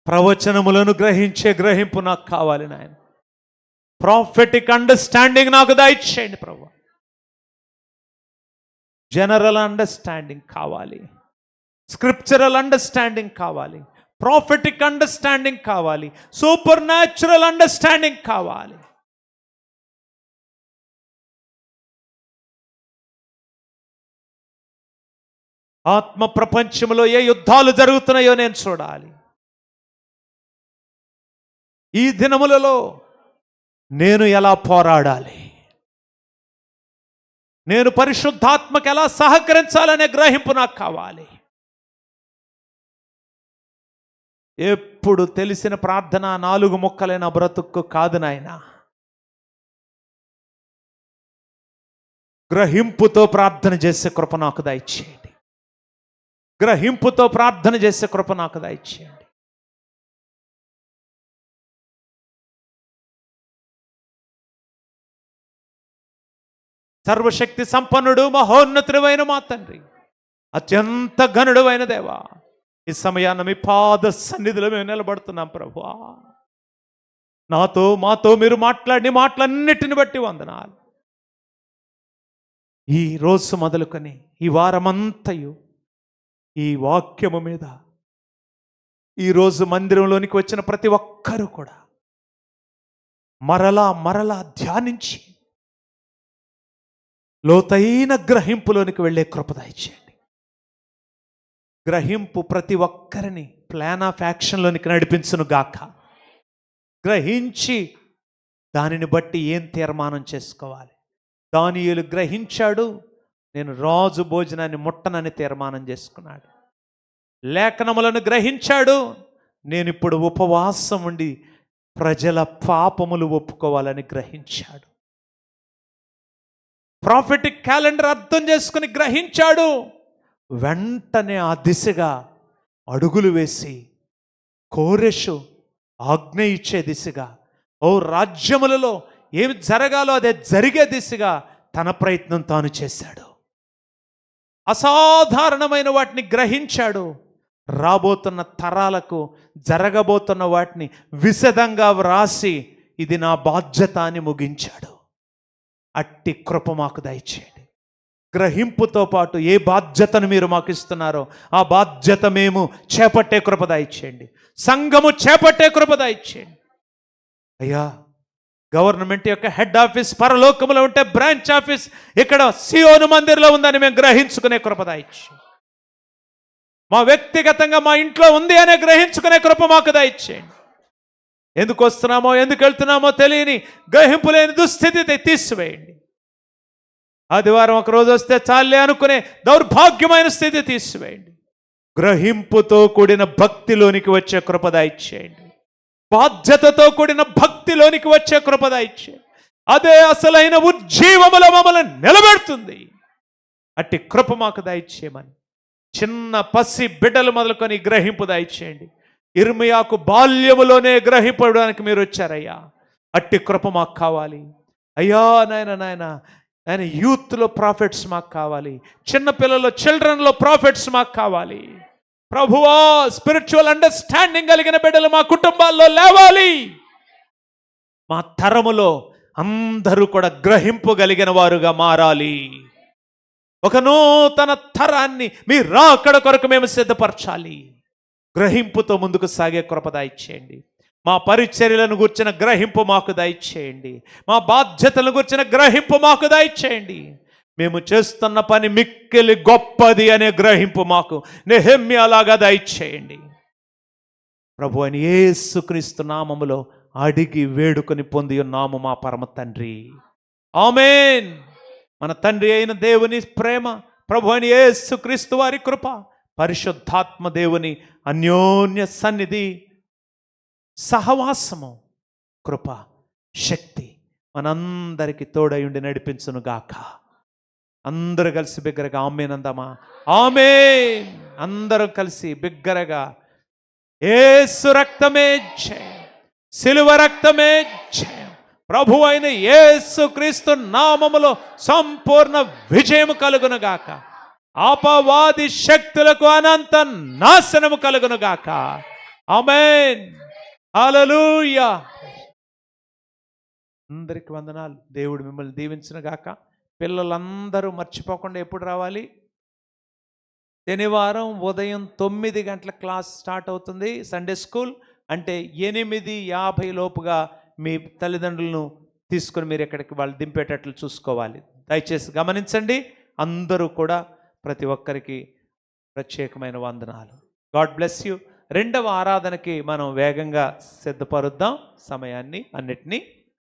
A: ప్రవచనములను గ్రహించే గ్రహింపు నాకు కావాలి నాయన. ప్రాఫెటిక్ అండర్స్టాండింగ్ నాకు దయచేయండి ప్రభు. జనరల్ అండర్స్టాండింగ్ కావాలి. స్క్రిప్చరల్ అండర్స్టాండింగ్ కావాలి, ప్రాఫిటిక్ అండర్స్టాండింగ్ కావాలి, సూపర్ న్యాచురల్ అండర్స్టాండింగ్ కావాలి. ఆత్మ ప్రపంచంలో ఏ యుద్ధాలు జరుగుతున్నాయో నేను చూడాలి. ఈ దినములలో నేను ఎలా పోరాడాలి, నేను పరిశుద్ధాత్మకు ఎలా సహకరించాలనే గ్రహింపు నాకు కావాలి. ఎప్పుడు తెలిసిన ప్రార్థన 4 ముక్కలైన బ్రతుక్కు కాదు నాయన. గ్రహింపుతో ప్రార్థన చేసే కృప నాకు దయచేయండి. గ్రహింపుతో ప్రార్థన చేసే కృప నాకు దయచేయండి. సర్వశక్తి సంపన్నుడు మహోన్నతుడైన మా తండ్రి, అత్యంత ఘనుడు అయిన దేవా, ఈ సమయాన్న మీ పాద సన్నిధిలో మేము నిలబడుతున్నాం ప్రభువా. మాతో మీరు మాట్లాడిన మాటలన్నిటిని బట్టి వందనాలు. ఈ రోజు మొదలుకొని ఈ వారమంతయు ఈ వాక్యము మీద ఈరోజు మందిరంలోనికి వచ్చిన ప్రతి ఒక్కరూ కూడా మరలా ధ్యానించి లోతైన గ్రహింపులోనికి వెళ్ళే కృప దయచేయండి. గ్రహింపు ప్రతి ఒక్కరిని ప్లాన్ ఆఫ్ యాక్షన్లోనికి నడిపించును గాక. గ్రహించి దానిని బట్టి ఏం తీర్మానం చేసుకోవాలి. దానియేలు గ్రహించాడు, నేను రాజు భోజనాన్ని ముట్టనని తీర్మానం చేసుకున్నాడు. లేఖనములను గ్రహించాడు, నేను ఇప్పుడు ఉపవాసం ఉండి ప్రజల పాపములు ఒప్పుకోవాలని గ్రహించాడు. ప్రాఫిటిక్ క్యాలెండర్ అర్థం చేసుకుని గ్రహించాడు. వెంటనే ఆ దిశగా అడుగులు వేసి కోరెషు ఆజ్ఞ ఇచ్చే దిశగా, రాజ్యములలో ఏమి జరగాలో అదే జరిగే దిశగా తన ప్రయత్నం తాను చేశాడు. అసాధారణమైన వాటిని గ్రహించాడు. రాబోతున్న తరాలకు జరగబోతున్న వాటిని విశదంగా వ్రాసి ఇది నా బాధ్యత అని ముగించాడు. అట్టి కృప మాకు దయచేయండి. గ్రహింపుతో పాటు ఏ బాధ్యతను మీరు మాకు ఇస్తున్నారో ఆ బాధ్యత మేము చేపట్టే కృప దయచేయండి. సంఘము చేపట్టే కృప దయచేయండి. అయ్యా, గవర్నమెంట్ యొక్క హెడ్ ఆఫీస్ పరలోకములో ఉంటే బ్రాంచ్ ఆఫీస్ ఇక్కడ సియోను మందిర్లో ఉందని మేము గ్రహించుకునే కృప దయచేయండి. మా వ్యక్తిగతంగా మా ఇంట్లో ఉంది అనే గ్రహించుకునే కృప మాకు దయచేయండి. ఎందుకు వస్తున్నామో ఎందుకు వెళ్తున్నామో తెలియని గ్రహింపు లేని దుస్థితి తీసివేయండి. ఆదివారం ఒక రోజు వస్తే చాలే అనుకునే దౌర్భాగ్యమైన స్థితి తీసివేయండి. గ్రహింపుతో కూడిన భక్తిలోనికి వచ్చే కృప దయచేయండి. బాధ్యతతో కూడిన భక్తిలోనికి వచ్చే కృప దయచేయండి. అదే అసలైన ఉజ్జీవములో మమ్మల్ని నిలబెడుతుంది. అట్టి కృప మాకు దయచేయమని చిన్న పసి బిడ్డలు మొదలుకొని గ్రహింపు దయచేయండి. ఇర్మియాకు బాల్యములోనే గ్రహింపడానికి మీరు వచ్చారయ్యా. అట్టి కృప మాకు కావాలి అయ్యా. నాయన యూత్లో ప్రాఫిట్స్ మాకు కావాలి. చిన్నపిల్లల్లో చిల్డ్రన్లో ప్రాఫిట్స్ మాకు కావాలి ప్రభువా. స్పిరిచువల్ అండర్స్టాండింగ్ కలిగిన బిడ్డలు మా కుటుంబాల్లో లేవాలి. మా తరములో అందరూ కూడా గ్రహింపు కలిగిన వారుగా మారాలి. ఒక నూతన తరాన్ని మీ రాకడ కొరకు మేము సిద్ధపరచాలి. గ్రహింపుతో ముందుకు సాగే కృప దయచేయండి. మా పరిచర్యలను గుర్చిన గ్రహింపు మాకు దయచేయండి. మా బాధ్యతలను గుర్చిన గ్రహింపు మాకు దయచేయండి. మేము చేస్తున్న పని మిక్కిలి గొప్పది అనే గ్రహింపు మాకు నెహెమ్యాలాగా దయచేయండి ప్రభు. అని యేసుక్రీస్తు నామములో అడిగి వేడుకొని పొంది ఉన్నాము మా పరమ తండ్రి, ఆమేన్. మన తండ్రి అయిన దేవుని ప్రేమ, ప్రభు అని యేసుక్రీస్తు వారి కృప, పరిశుద్ధాత్మ దేవుని అన్యోన్య సన్నిధి, సహవాసము, కృప, శక్తి మనందరికీ తోడై ఉండి నడిపించును గాక. అందరూ కలిసి బిగ్గరగా ఆమేన్ అందామా? ఆమేన్. అందరూ కలిసి బిగ్గరగా యేసు రక్తమే జయం, సిలువ రక్తమే జయం, ప్రభు అయిన యేసుక్రీస్తు నామములో సంపూర్ణ విజయము కలుగును గాక. అపవాది శక్తులకు అనంత నాశనము కలుగును గాక. ఆమేన్. హల్లెలూయా. అందరికి వందనాలు. దేవుడు మిమ్మల్ని దీవించును గాక. పిల్లలందరూ మర్చిపోకుండా ఎప్పుడు రావాలి? శనివారం ఉదయం 9 గంటల క్లాస్ స్టార్ట్ అవుతుంది సండే స్కూల్. అంటే 8:50 లోపుగా మీ తల్లిదండ్రులను తీసుకొని మీరు ఎక్కడికి వాళ్ళు దింపేటట్లు చూసుకోవాలి. దయచేసి గమనించండి. అందరూ కూడా ప్రతి ఒక్కరికి ప్రత్యేకమైన వందనాలు. God bless you. రెండవ ఆరాధనకి మనం వేగంగా సిద్ధపరుద్దాం సమయాన్ని అన్నిటినీ.